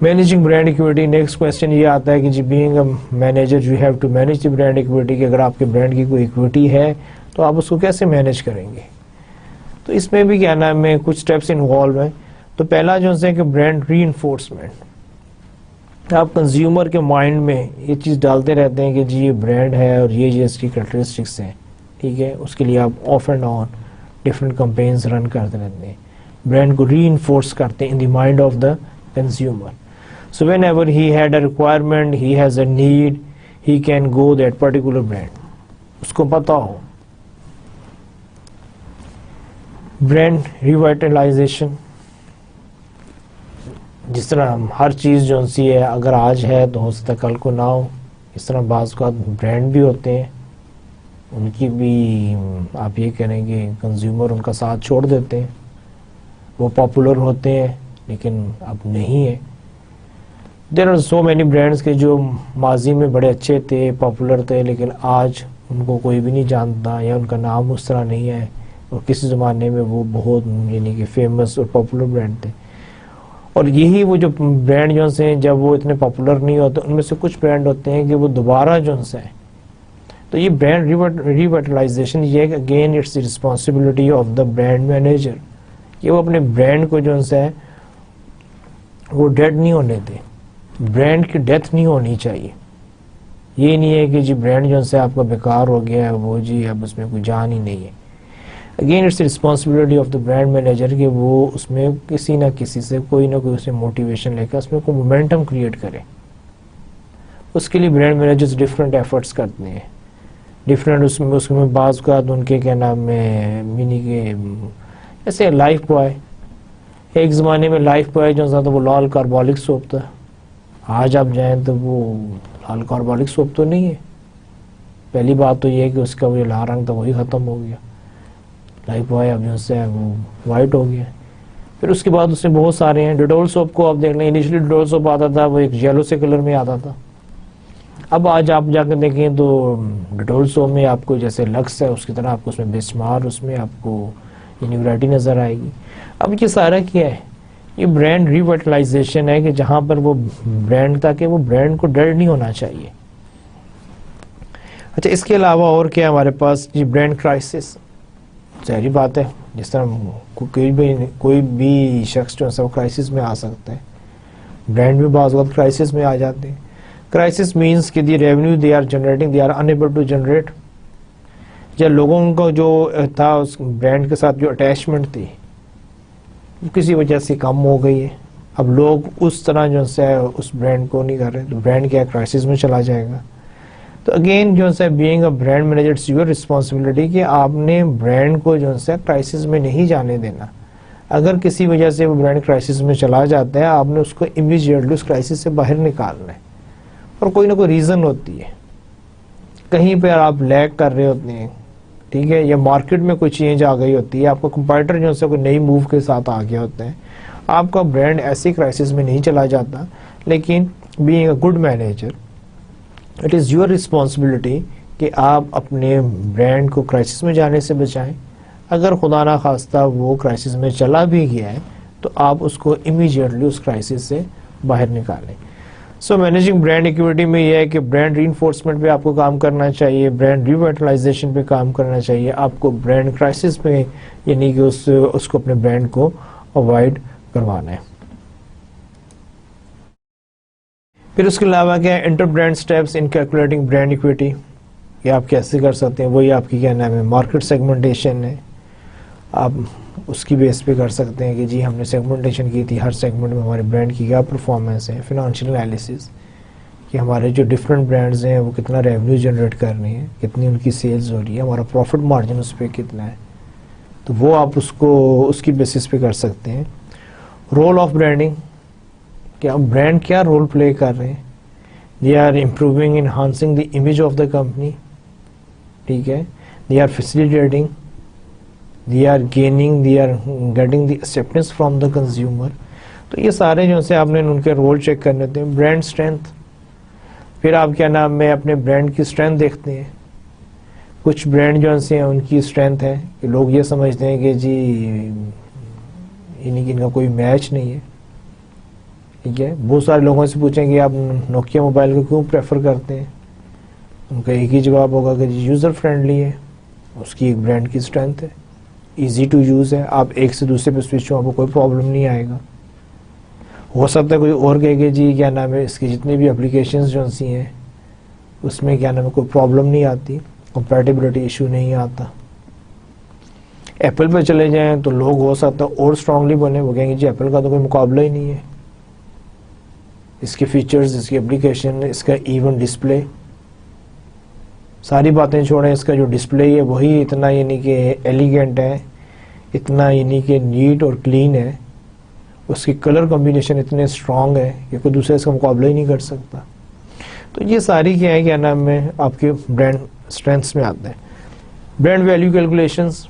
Managing brand equity. Next question یہ آتا ہے کہ جی being a manager you have to manage the brand equity, کہ اگر آپ کے برانڈ کی کوئی ایکویٹی ہے تو آپ اس کو کیسے مینیج کریں گے. تو اس میں بھی کیا نام ہے کچھ اسٹیپس انوالو ہیں. تو پہلا جو ہے کہ برانڈ ری انفورسمنٹ. آپ کنزیومر کے مائنڈ میں یہ چیز ڈالتے رہتے ہیں کہ جی یہ برانڈ ہے اور یہ اس کی کریکٹرسٹکس ہیں. ٹھیک ہے، اس کے لیے آپ off and on different campaigns run کرتے رہتے ہیں، برانڈ کو ری انفورس کرتے ہیں in the mind of the consumer. So whenever he had a requirement, he has a need, he can go that particular brand. اس کو پتا ہو. Brand ریوائٹلائزیشن. جس طرح ہم ہر چیز جو سی ہے اگر آج ہے تو ہو سکتا ہے کل کو نہ ہو، اس طرح بعض کا برانڈ بھی ہوتے ہیں ان کی بھی آپ یہ کریں گے کنزیومر ان کا ساتھ چھوڑ دیتے ہیں، وہ پاپولر ہوتے ہیں لیکن اب نہیں ہے. There are so many brands کے جو ماضی میں بڑے اچھے تھے، پاپولر تھے، لیکن آج ان کو کوئی بھی نہیں جانتا یا ان کا نام اس طرح نہیں ہے، اور کسی زمانے میں وہ بہت یعنی کہ فیمس اور پاپولر برانڈ تھے. اور یہی وہ جو برانڈ جو سے جب وہ اتنے پاپولر نہیں ہوتے ان میں سے کچھ برانڈ ہوتے ہیں کہ وہ دوبارہ جو سے ہیں. تو یہ برانڈ ریوائٹلائزیشن یہ ہے کہ again it's the responsibility of the brand manager کہ وہ اپنے برانڈ کو جو ہے وہ ڈیڈ نہیں ہونے دیں. برانڈ کی ڈیتھ نہیں ہونی چاہیے. یہ نہیں ہے کہ جی برانڈ جو سے آپ کا بیکار ہو گیا ہے وہ جی اب اس میں کوئی جان ہی نہیں ہے. Again it's responsibility of the brand manager کہ وہ اس میں کسی نہ کسی سے کوئی نہ کوئی اس میں موٹیویشن لے کر اس میں کوئی مومنٹم کریٹ کرے. اس کے لیے برانڈ مینیجرز ڈفرینٹ ایفرٹس کرتے ہیں، ڈفرینٹ اس میں بعض کا ان کے کیا نام ہے مینی کے ایسے لائف بوائے. ایک زمانے میں لائف بوائے جو تھا وہ لال کاربولک سوپ تھا. آج آپ جائیں تو وہ لال کاربولک سوپ تو نہیں ہے. پہلی بات تو یہ ہے کہ اس کا وہ جو لال رنگ تھا وہی ختم ہو گیا. لائف بوائے اب جو سے وہ وائٹ ہو گیا. پھر اس کے بعد اس میں بہت سارے ہیں. ڈیٹول سوپ کو آپ دیکھ لیں، انیشلی ڈیٹول سوپ آتا تھا وہ ایک یلو سے کلر میں آتا تھا. اب آج آپ جا کے دیکھیں تو ڈیٹول سوپ میں آپ کو جیسے لکس ہے اس کی طرح آپ کو اس میں بسمار اس میں آپ کو یعنی ورائٹی نظر آئے گی. اب یہ سارا کیا ہے؟ یہ برانڈ ریوائٹلائزیشن ہے کہ جہاں پر وہ برانڈ تھا کہ وہ برانڈ کو ڈیڈ نہیں ہونا چاہیے. اچھا اس کے علاوہ اور کیا ہمارے پاس جی برانڈ کرائسس. ظاہری بات ہے جس طرح کوئی بھی شخص جو ہے وہ کرائسس میں آ سکتا ہے، برانڈ بھی بعض وقت کرائسس میں آ جاتے ہیں. کرائسس مینس کہ the revenue they are generating they are enable to generate. یا لوگوں کو جو تھا اس برانڈ کے ساتھ جو اٹیچمنٹ تھی وہ کسی وجہ سے کم ہو گئی ہے. اب لوگ اس طرح جو ہے اس برانڈ کو نہیں کر رہے تو برانڈ کیا کرائسس میں چلا جائے گا. تو اگین جو ہے being a brand manager it's your responsibility کہ آپ نے برانڈ کو جو ہے کرائسس میں نہیں جانے دینا. اگر کسی وجہ سے وہ برانڈ کرائسس میں چلا جاتا ہے آپ نے اس کو امیڈیٹلی اس کرائسس سے باہر نکالنا ہے. اور کوئی نہ کوئی ریزن ہوتی ہے، کہیں پہ آپ لیگ کر رہے ہوتے ہیں، ٹھیک ہے، یا مارکیٹ میں کوئی چینج آ گئی ہوتی ہے، آپ کا کمپیٹر جو ہے کوئی نئی موو کے ساتھ آ گیا ہوتا ہے، آپ کا برانڈ ایسی کرائسس میں نہیں چلا جاتا. لیکن being a good manager it is your responsibility کہ آپ اپنے برانڈ کو کرائسس میں جانے سے بچائیں. اگر خدا نخواستہ وہ کرائسس میں چلا بھی گیا ہے تو آپ اس کو امیجیٹلی اس کرائسس سے باہر نکالیں. سو مینیجنگ برانڈ ایکویٹی میں یہ ہے کہ برانڈ ری انفورسمنٹ پہ آپ کو کام کرنا چاہیے، برانڈ ریویٹلائزیشن پہ کام کرنا چاہیے. آپ کو برانڈ کرائسس پہ یعنی کہ اس کو اپنے برانڈ کو اوائڈ کروانا ہے. پھر اس کے علاوہ کیا ہے inter brand steps in calculating brand equity, کہ آپ کیسے کر سکتے ہیں. وہی آپ کی کیا نام ہے مارکیٹ سیگمنٹیشن ہے، آپ اس کی بیس پہ کر سکتے ہیں کہ جی ہم نے سیگمنٹیشن کی تھی، ہر سیگمنٹ میں ہمارے برانڈ کی کیا پرفارمنس ہے. فنانشیل انالیسس کہ ہمارے جو ڈفرینٹ برانڈز ہیں وہ کتنا ریونیو جنریٹ کر رہے ہیں، کتنی ان کی سیلز ہو رہی ہے، ہمارا پروفٹ مارجن اس پہ کتنا ہے، تو وہ آپ اس کی بیسس پہ کر سکتے ہیں. رول آف برانڈنگ کہ اب برانڈ کیا رول پلے کر رہے ہیں. They are improving enhancing the image of the company, ٹھیک ہے، they are facilitating, they are gaining, they are getting the acceptance from the consumer. تو یہ سارے جو سے آپ نے ان کے رول چیک کرنے ہوتے ہیں. برانڈ اسٹرینتھ، پھر آپ کیا نام میں اپنے برانڈ کی اسٹرینتھ دیکھتے ہیں. کچھ برانڈ جو ہیں ان کی اسٹرینتھ ہے کہ لوگ یہ سمجھتے ہیں کہ جی یعنی کہ ان کا کوئی میچ نہیں ہے، ٹھیک ہے. بہت سارے لوگوں سے پوچھیں کہ آپ نوکیا موبائل کو کیوں پریفر کرتے ہیں، ان کا ایک ہی جواب ہوگا کہ یوزر فرینڈلی ہے، اس کی ایک برانڈ کی اسٹرینتھ ہے، ایزی ٹو یوز ہے، آپ ایک سے دوسرے پہ سوئچ ہو آپ کو کوئی پرابلم نہیں آئے گا. ہو سکتا ہے کوئی اور کہے کہ جی کیا نام ہے اس کی جتنی بھی اپلیکیشنز جو سی ہیں اس میں کیا نام ہے کوئی پرابلم نہیں آتی، کمپیٹیبلٹی ایشو نہیں آتا. ایپل پہ چلے جائیں تو لوگ ہو سکتا ہے اور اسٹرانگلی بنے، وہ کہیں گے جی ایپل کا تو کوئی مقابلہ ہی نہیں ہے، اس کے فیچرز، اس کی اپلیکیشن، اس کا ایون ڈسپلے، ساری باتیں چھوڑیں، اس کا جو ڈسپلے ہے وہی اتنا یعنی کہ ایلیگنٹ ہے، اتنا یعنی کہ نیٹ اور کلین ہے، اس کی کلر کمبینیشن اتنے اسٹرانگ ہے کہ کوئی دوسرا اس کا مقابلہ ہی نہیں کر سکتا. تو یہ ساری کیا ہے کیا نام میں آپ کے برانڈ اسٹرینتھس میں آتے ہیں. برانڈ ویلیو کیلکولیشنز،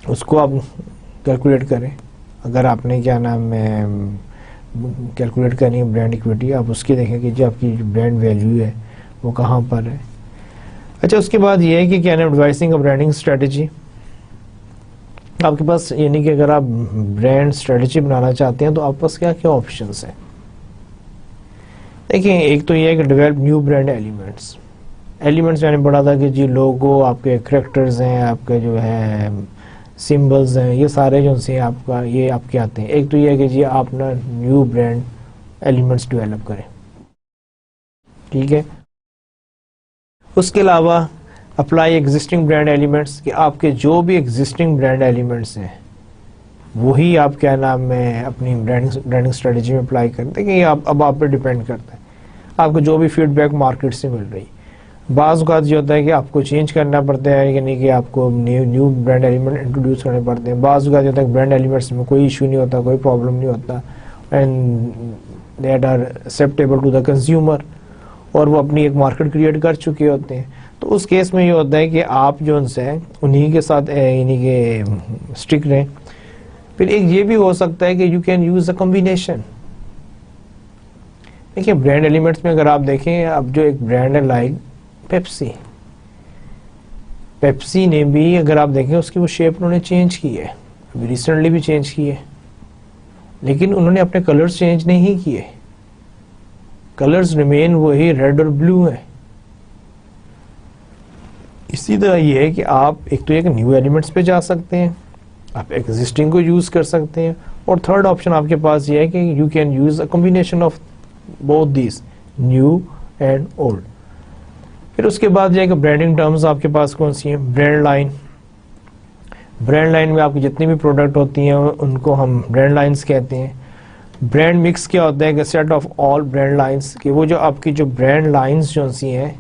اس کو آپ کیلکولیٹ کریں. اگر آپ نے کیا نام میں کیلکولیٹ کرنی ہے برانڈ ایکویٹی، آپ اس کی دیکھیں کہ جی آپ کی جو برانڈ ویلیو ہے وہ کہاں پر ہے. اچھا اس کے بعد یہ ہے کہ کیا نام ایڈوائزنگ اور برانڈنگ اسٹریٹجی. آپ کے پاس یعنی کہ اگر آپ برانڈ اسٹریٹجی بنانا چاہتے ہیں تو آپ پاس کیا کیا آپشنس ہیں. دیکھیں ایک تو یہ ہے کہ ڈیولپ نیو برانڈ ایلیمنٹس میں نے پڑھا تھا کہ جی لوگو، آپ کے کریکٹرز ہیں، آپ کے جو ہے سمبلز ہیں، یہ سارے جو سے آپ کا یہ آپ کے آتے ہیں. ایک تو یہ ہے کہ جی آپ نا نیو برانڈ ایلیمنٹس ڈیولپ کریں، ٹھیک ہے. اس کے علاوہ اپلائی ایگزسٹنگ برانڈ ایلیمنٹس، کہ آپ کے جو بھی ایگزسٹنگ برانڈ ایلیمنٹس ہیں وہی آپ کیا نام میں اپنی برانڈنگ اسٹریٹجی میں اپلائی کریں. دیکھیں یہ اب آپ پہ ڈیپینڈ کرتا ہے، آپ کو جو بھی فیڈ بیک مارکیٹ سے مل رہی. بعض اوقات یہ ہوتا ہے کہ آپ کو چینج کرنا پڑتا ہے، یعنی کہ آپ کو نیو برانڈ ایلیمنٹ انٹروڈیوس کرنے پڑتے ہیں. بعض اوقات یہ ہوتا ہے کہ برانڈ ایلیمنٹس میں کوئی ایشو نہیں ہوتا، کوئی پرابلم نہیں ہوتا، and that are acceptable to the consumer, اور وہ اپنی ایک مارکیٹ کریٹ کر چکے ہوتے ہیں. تو اس کیس میں یہ ہوتا ہے کہ آپ جو ان سے انہی کے ساتھ یعنی کہ اسٹک رہیں. پھر ایک یہ بھی ہو سکتا ہے کہ you can use a combination. دیکھیے برانڈ ایلیمنٹس میں اگر آپ دیکھیں، اب جو ایک برانڈ ہے لائک پیپسی نے بھی اگر آپ دیکھیں اس کی وہ شیپ انہوں نے چینج کی ہے، ابھی ریسنٹلی بھی چینج کی ہے، لیکن انہوں نے اپنے کلرز چینج نہیں کیے، کلرز ریمین وہی ریڈ اور بلو ہیں. اسی طرح یہ ہے کہ آپ ایک تو یہ کہ نیو ایلیمنٹس پہ جا سکتے ہیں، آپ ایگزسٹنگ کو یوز کر سکتے ہیں، اور تھرڈ آپشن آپ کے پاس یہ ہے کہ you can use a combination of both these, new and old. پھر اس کے بعد یہ ہے کہ برانڈنگ ٹرمز آپ کے پاس کون سی ہیں. برانڈ لائن میں آپ کی جتنی بھی پروڈکٹ ہوتی ہیں ان کو ہم برانڈ لائنز کہتے ہیں. برانڈ مکس کیا ہوتا ہے کہ set of all brand lines, کہ وہ جو آپ کی جو برانڈ لائنز جو سی ہیں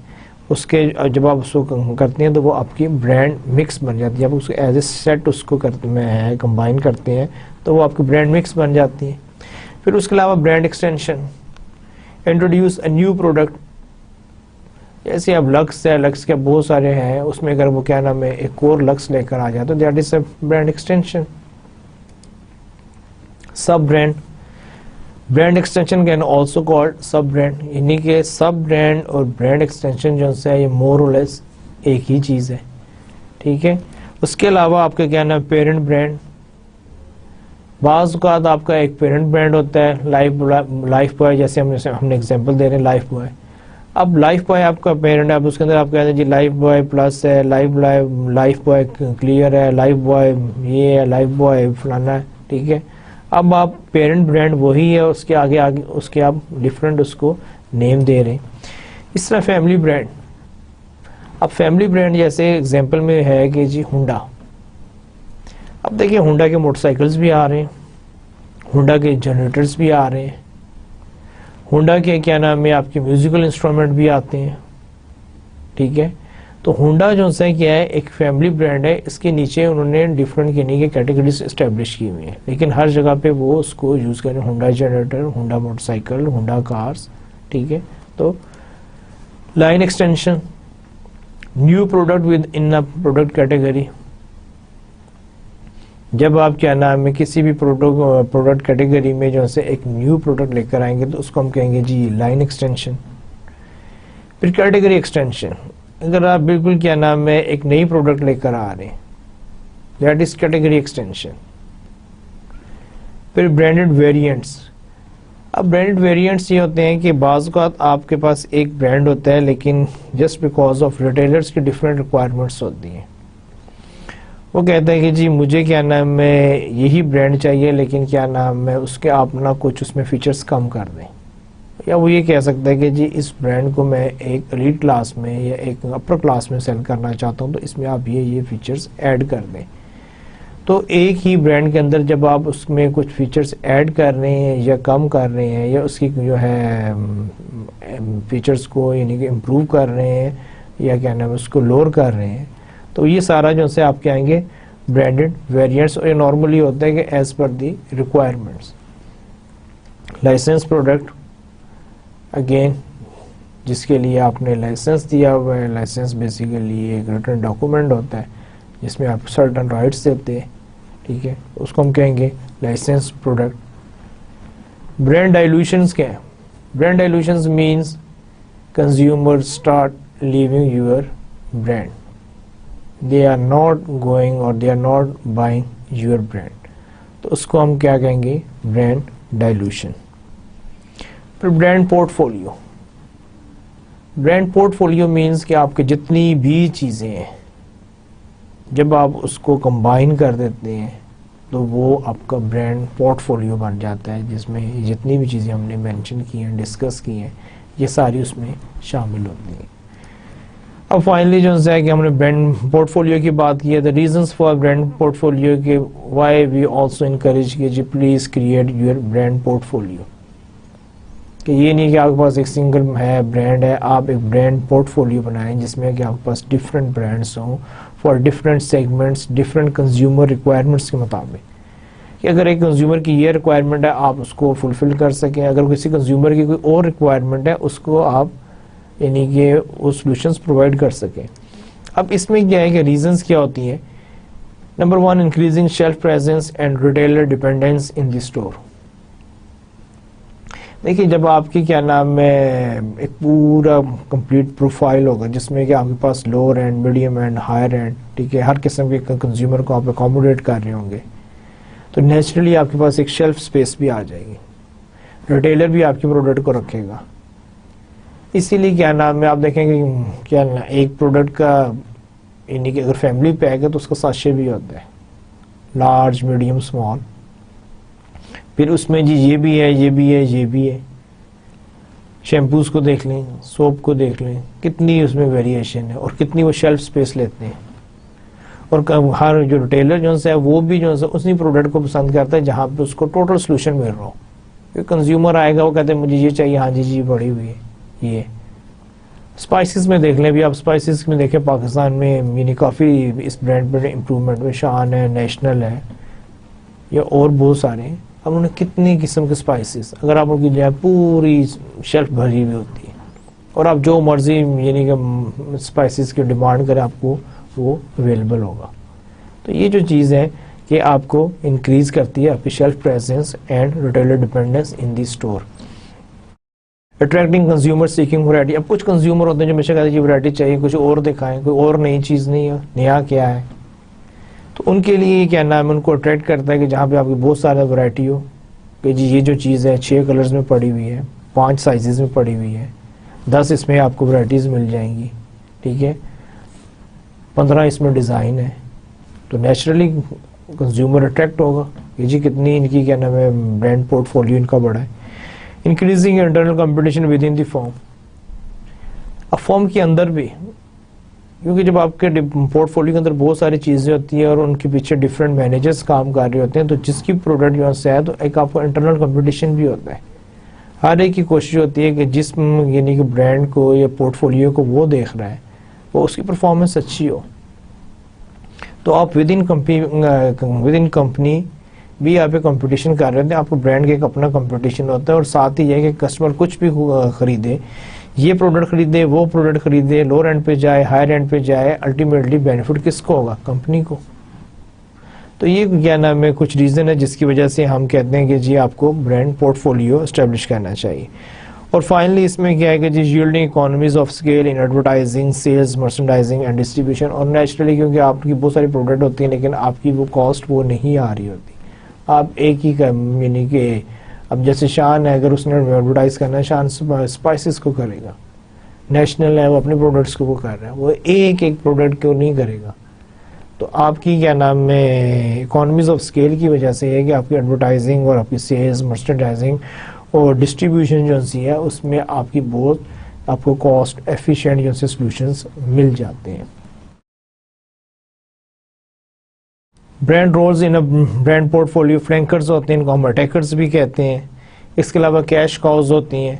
اس کے جب آپ اس کو کرتے ہیں تو وہ آپ کی برانڈ مکس بن جاتی ہے. آپ اس کو ایز اے سیٹ اس کو میں کمبائن کرتے ہیں تو وہ آپ کی برانڈ مکس بن جاتی ہے. پھر اس کے علاوہ brand extension, introduce a new product جیسے اب لکس ہے، لکس کے بہت سارے ہیں، اس میں اگر وہ کیا نام ہے ایک اور لکس لے کر آ جائے تو that is a brand extension. Sub brand, brand extension can also called sub brand, یعنی کہ سب برانڈ اور برانڈ ایکسٹینشن جو ہے یہ مور اور لیس ایک ہی چیز ہے. ٹھیک ہے. اس کے علاوہ آپ کا کیا نام پیرنٹ برانڈ، بعض اوقات آپ کا ایک پیرنٹ برانڈ ہوتا ہے لائف بوائے، جیسے ہم نے ایگزامپل دے رہے ہیں لائف بوائے. اب لائف بوائے آپ کا پیرنٹ ہے، اب اس کے اندر آپ کہتے ہیں جی لائف بوائے پلس ہے، لائف بوائے کلیئر ہے، لائف بوائے یہ ہے، لائف بوائے فلانا ہے. ٹھیک ہے. اب آپ پیرنٹ برانڈ وہی ہے، اس کے آگے اس کے آپ ڈفرینٹ اس کو نیم دے رہے ہیں. اس طرح فیملی برانڈ، اب فیملی برانڈ جیسے ایگزامپل میں ہے کہ جی ہونڈا. اب دیکھیں ہونڈا کے موٹر سائیکلز بھی آ رہے ہیں، ہونڈا کے جنریٹرز بھی آ رہے ہیں، ہونڈا کے کیا نام ہے آپ کے میوزیکل انسٹرومنٹ بھی آتے ہیں. ٹھیک ہے. تو ہونڈا جو ہے کیا ہے ایک فیملی برانڈ ہے، اس کے نیچے انہوں نے ڈفرینٹ کے کیٹیگریز اسٹیبلش کی ہوئی ہیں، لیکن ہر جگہ پہ وہ اس کو یوز کریں. Honda generator, Honda motor cycle, Honda cars. ٹھیک ہے. تو line extension, new product with in product category. جب آپ کیا نام ہے کسی بھی پروڈکٹ کیٹیگری میں جو ہے ایک نیو پروڈکٹ لے کر آئیں گے تو اس کو ہم کہیں گے جی لائن ایکسٹینشن. پھر کیٹیگری ایکسٹینشن، اگر آپ بالکل کیا نام ہے ایک نئی پروڈکٹ لے کر آ رہے ہیں دیٹ از کیٹیگری ایکسٹینشن. پھر برانڈڈ ویریئنٹس. اب برانڈڈ ویریئنٹس یہ ہوتے ہیں کہ بعض اوقات آپ کے پاس ایک برانڈ ہوتا ہے لیکن جسٹ بیکاز آف ریٹیلرس کی ڈفرینٹ ریکوائرمنٹس ہوتی ہیں. وہ کہتے ہیں کہ جی مجھے کیا نام ہے یہی برانڈ چاہیے لیکن کیا نام ہے اس کے آپ نا کچھ اس میں فیچرز کم کر دیں، یا وہ یہ کہہ سکتا ہے کہ جی اس برانڈ کو میں ایک ایلیٹ کلاس میں یا ایک اپر کلاس میں سیل کرنا چاہتا ہوں تو اس میں آپ یہ فیچرز ایڈ کر دیں. تو ایک ہی برانڈ کے اندر جب آپ اس میں کچھ فیچرز ایڈ کر رہے ہیں یا کم کر رہے ہیں یا اس کی جو ہے فیچرز کو یعنی کہ امپروو کر رہے ہیں یا کیا نام ہے اس کو لوور کر رہے ہیں، تو یہ سارا جو ہے آپ کہیں گے برانڈڈ ویریئنٹس. اور یہ نارملی ہوتا ہے کہ as per the requirements. License product, again جس کے لیے آپ نے لائسنس دیا ہوا ہے. لائسنس بیسیکلی ایک ریٹن ڈاکومنٹ ہوتا ہے جس میں آپ سرٹن رائٹس دیتے ہیں. ٹھیک ہے. اس کو ہم کہیں گے لائسنس پروڈکٹ. برانڈ ڈائلوشنز کیا ہیں؟ Brand dilutions means consumer start leaving your brand. they are not going or they are not buying your brand. تو اس کو ہم کیا کہیں گے برانڈ ڈائلوشن. پھر brand port folio. Brand port folio means کہ آپ کے جتنی بھی چیزیں ہیں جب آپ اس کو کمبائن کر دیتے ہیں تو وہ آپ کا برانڈ پورٹ فولیو بن جاتا ہے، جس میں جتنی بھی چیزیں ہم نے مینشن کی ہیں ڈسکس کی ہیں یہ ساری اس میں شامل ہوتی ہیں. اب فائنلی جو ہے کہ ہم نے برانڈ پورٹ فولیو کی بات کی ہے. The reasons for brand portfolio کے وائی وی آلسو انکریج کہ جی please create your brand portfolio. کہ یہ نہیں کہ آپ کے پاس ایک سنگل ہے برانڈ ہے، آپ ایک برانڈ پورٹ فولیو بنائیں جس میں کہ آپ کے پاس ڈفرینٹ برانڈس ہوں for different segments different consumer requirements کے مطابق. کہ اگر ایک کنزیومر کی یہ ریکوائرمنٹ ہے آپ اس کو فلفل کر سکیں، اگر کسی کنزیومر کی کوئی اور ریکوائرمنٹ ہے اس کو آپ یعنی کہ وہ سولوشنز پرووائڈ کر سکیں. اب اس میں کیا ہے کہ ریزنز کیا ہوتی ہیں؟ Number 1 increasing shelf presence and retailer dependence in the store. دیکھیے جب آپ کی کیا نام ہے ایک پورا کمپلیٹ پروفائل ہوگا جس میں کہ آپ کے پاس lower end medium end higher end ٹھیک ہے ہر قسم کے کنزیومر کو آپ اکوموڈیٹ کر رہے ہوں گے تو نیچرلی آپ کے پاس ایک شیلف اسپیس بھی آ جائے گی. ریٹیلر بھی آپ کے پروڈکٹ کو رکھے گا. اسی لیے کیا نام ہے آپ دیکھیں گے کیا ایک پروڈکٹ کا یعنی کہ اگر فیملی پیک ہے تو اس کا ساشے بھی ہوتا ہے لارج میڈیم اسمال. پھر اس میں جی یہ بھی ہے یہ بھی ہے یہ بھی ہے. شیمپوز کو دیکھ لیں، سوپ کو دیکھ لیں، کتنی اس میں ویریشن ہے اور کتنی وہ شیلف سپیس لیتے ہیں. اور ہر جو ریٹیلر جو ہے وہ بھی جو ہے اسی پروڈکٹ کو پسند کرتا ہے جہاں پہ اس کو ٹوٹل سولوشن مل رہا ہو. کنزیومر آئے گا وہ کہتے ہیں مجھے یہ چاہیے، ہاں جی جی بڑی ہوئی ہے. یہ اسپائسز میں دیکھ لیں بھی آپ، اسپائسز میں دیکھیں پاکستان میں یعنی کافی اس برانڈ پر امپرومنٹ میں شان ہے، نیشنل ہے یا اور بہت سارے ہیں. اب انہوں نے کتنی قسم کے اسپائسز اگر آپ ان کی جو ہے پوری شیلف بھری ہوئی ہوتی ہے اور آپ جو مرضی یعنی کہ اسپائسیز کی ڈیمانڈ کریں آپ کو وہ اویلیبل ہوگا. تو یہ جو چیز ہے کہ آپ کو انکریز کرتی ہے آپ کی shelf presence and retailer dependence in the store. Attracting consumer seeking variety. اب کچھ کنزیومر ہوتے ہیں جو ہمیشہ کہتے ہیں یہ ورائٹی چاہیے, کچھ اور دکھائیں, کوئی اور نئی چیز نہیں ہے, نیا کیا ہے. تو ان کے لیے کیا نام ہے, ان کو اٹریکٹ کرتا ہے کہ جہاں پہ آپ کی بہت سارا ورائٹی ہو, کہ جی یہ جو چیز ہے 6 کلرز میں پڑی ہوئی ہے, 5 سائزز میں پڑی ہوئی ہے, 10 اس میں آپ کو ورائٹیز مل جائیں گی, ٹھیک ہے, 15 اس میں ڈیزائن ہے. تو نیچرلی کنزیومر اٹریکٹ ہوگا کہ جی کتنی ان کی کیا نام ہے برانڈ پورٹ فولیو ان کا بڑا ہے. Increasing internal competition with in the form. اب فارم کے اندر بھی, کیونکہ جب آپ کے پورٹ فولیو کے اندر بہت ساری چیزیں ہوتی ہیں اور ان کے پیچھے ڈفرینٹ مینیجرز کام کر رہے ہوتے ہیں, تو جس کی پروڈکٹ جو سے ہے تو ایک آپ کو انٹرنل کمپٹیشن بھی ہوتا ہے. ہر ایک کی کوشش ہوتی ہے کہ جس یعنی کہ برانڈ کو یا پورٹ فولیو کو وہ دیکھ رہا ہے وہ اس کی پرفارمنس اچھی ہو. تو آپ ود ان کمپنی بھی آپ کمپٹیشن کر رہے تھے. آپ کو برانڈ کا ایک اپنا کمپٹیشن ہوتا ہے, اور ساتھ ہی یہ کہ کسٹمر کچھ بھی خریدے, یہ پروڈکٹ خریدے وہ پروڈکٹ خریدے, لوور اینڈ پہ جائے ہائر اینڈ پہ جائے, الٹیمیٹلی بینیفٹ کس کو ہوگا, کمپنی کو. تو یہ کیا نام ہے کچھ ریزن ہے جس کی وجہ سے ہم کہتے ہیں کہ جی آپ کو برانڈ پورٹ فولیو اسٹیبلش کرنا چاہیے. اور فائنلی اس میں کیا ہے کہ جی yielding economies of scale in advertising, sales, merchandising and distribution. اور نیچرلی کیونکہ آپ کی بہت ساری پروڈکٹ ہوتی ہیں لیکن آپ کی وہ کاسٹ وہ نہیں آ رہی ہوتی. آپ ایک ہی یعنی کہ اب جیسے شان ہے, اگر اس نے ایڈورٹائز کرنا ہے شان اسپائسز کو کرے گا, نیشنل ہے وہ اپنے پروڈکٹس کو وہ کر رہا ہے, وہ ایک پروڈکٹ کو نہیں کرے گا. تو آپ کی کیا نام ہے اکانومیز آف اسکیل کی وجہ سے ہے کہ آپ کی ایڈورٹائزنگ اور آپ کی سیلز, مرچنڈائزنگ اور ڈسٹریبیوشن جو سی ہے اس میں آپ کی بہت آپ کو کاسٹ ایفیشینٹ جو سے سولوشنز مل جاتے ہیں. برانڈ رولز ان برانڈ پورٹ فولیو. فلینکرز ہوتے ہیں, ان کو ہم اٹیکرز بھی کہتے ہیں. اس کے علاوہ کیش کاؤز ہوتی ہیں.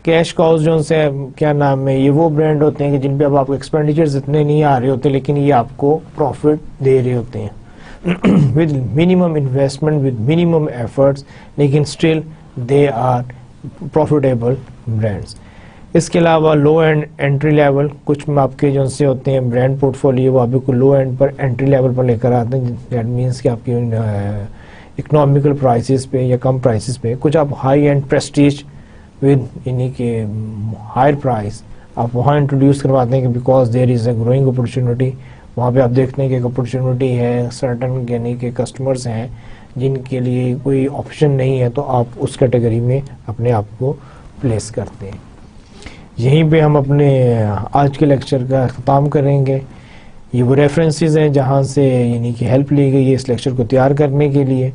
کیش کاؤز جو سے کیا نام ہے یہ وہ برانڈ ہوتے ہیں کہ جن پہ اب آپ کو ایکسپینڈیچرز اتنے نہیں آ رہے ہوتے لیکن یہ آپ کو پروفٹ دے رہے ہوتے ہیں with minimum investment, with minimum efforts, لیکن still they are profitable brands. اس کے علاوہ لو اینڈ انٹری لیول, کچھ آپ کے جو سے ہوتے ہیں برانڈ پورٹ فولیو وہ آپ کو لو اینڈ پر انٹری لیول پر لے کر آتے ہیں. دیٹ مینس کہ آپ کی اکنامیکل پرائسز پہ یا کم پرائسز پہ. کچھ آپ ہائی اینڈ پریسٹیج ود یعنی کہ ہائر پرائز آپ وہاں انٹروڈیوس کرواتے ہیں کہ because there is a growing opportunity. وہاں پہ آپ دیکھتے ہیں کہ ایک اپرچونیٹی ہے, سرٹن یعنی کہ کسٹمرز ہیں جن کے لیے کوئی آپشن نہیں ہے, تو آپ اس کیٹیگری میں اپنے آپ کو پلیس کرتے ہیں. یہیں پہ ہم اپنے آج کے لیکچر کا اختتام کریں گے. یہ وہ ریفرنسز ہیں جہاں سے یعنی کہ ہیلپ لی گئی ہے اس لیکچر کو تیار کرنے کے لیے.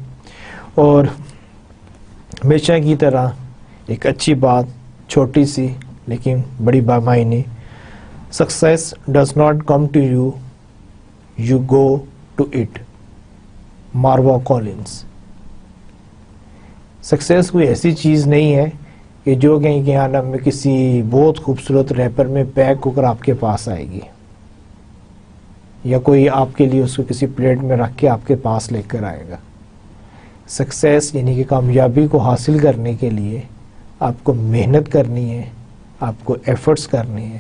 اور ہمیشہ کی طرح ایک اچھی بات, چھوٹی سی لیکن بڑی بامعنی, success does not come to you, you go to it. Marva Collins. Success کوئی ایسی چیز نہیں ہے کہ جو کہیں کہ آنا میں کسی بہت خوبصورت ریپر میں پیک ہو کر آپ کے پاس آئے گی, یا کوئی آپ کے لیے اس کو کسی پلیٹ میں رکھ کے آپ کے پاس لے کر آئے گا. سکسیس یعنی کہ کامیابی کو حاصل کرنے کے لیے آپ کو محنت کرنی ہے, آپ کو ایفرٹس کرنے ہیں,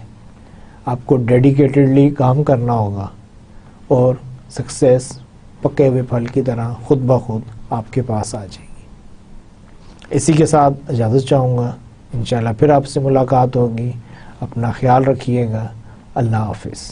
آپ کو ڈیڈیکیٹڈلی کام کرنا ہوگا, اور سکسیس پکے ہوئے پھل کی طرح خود بخود آپ کے پاس آ جائے گی. اسی کے ساتھ اجازت چاہوں گا, انشاءاللہ پھر آپ سے ملاقات ہوگی. اپنا خیال رکھیے گا. اللہ حافظ.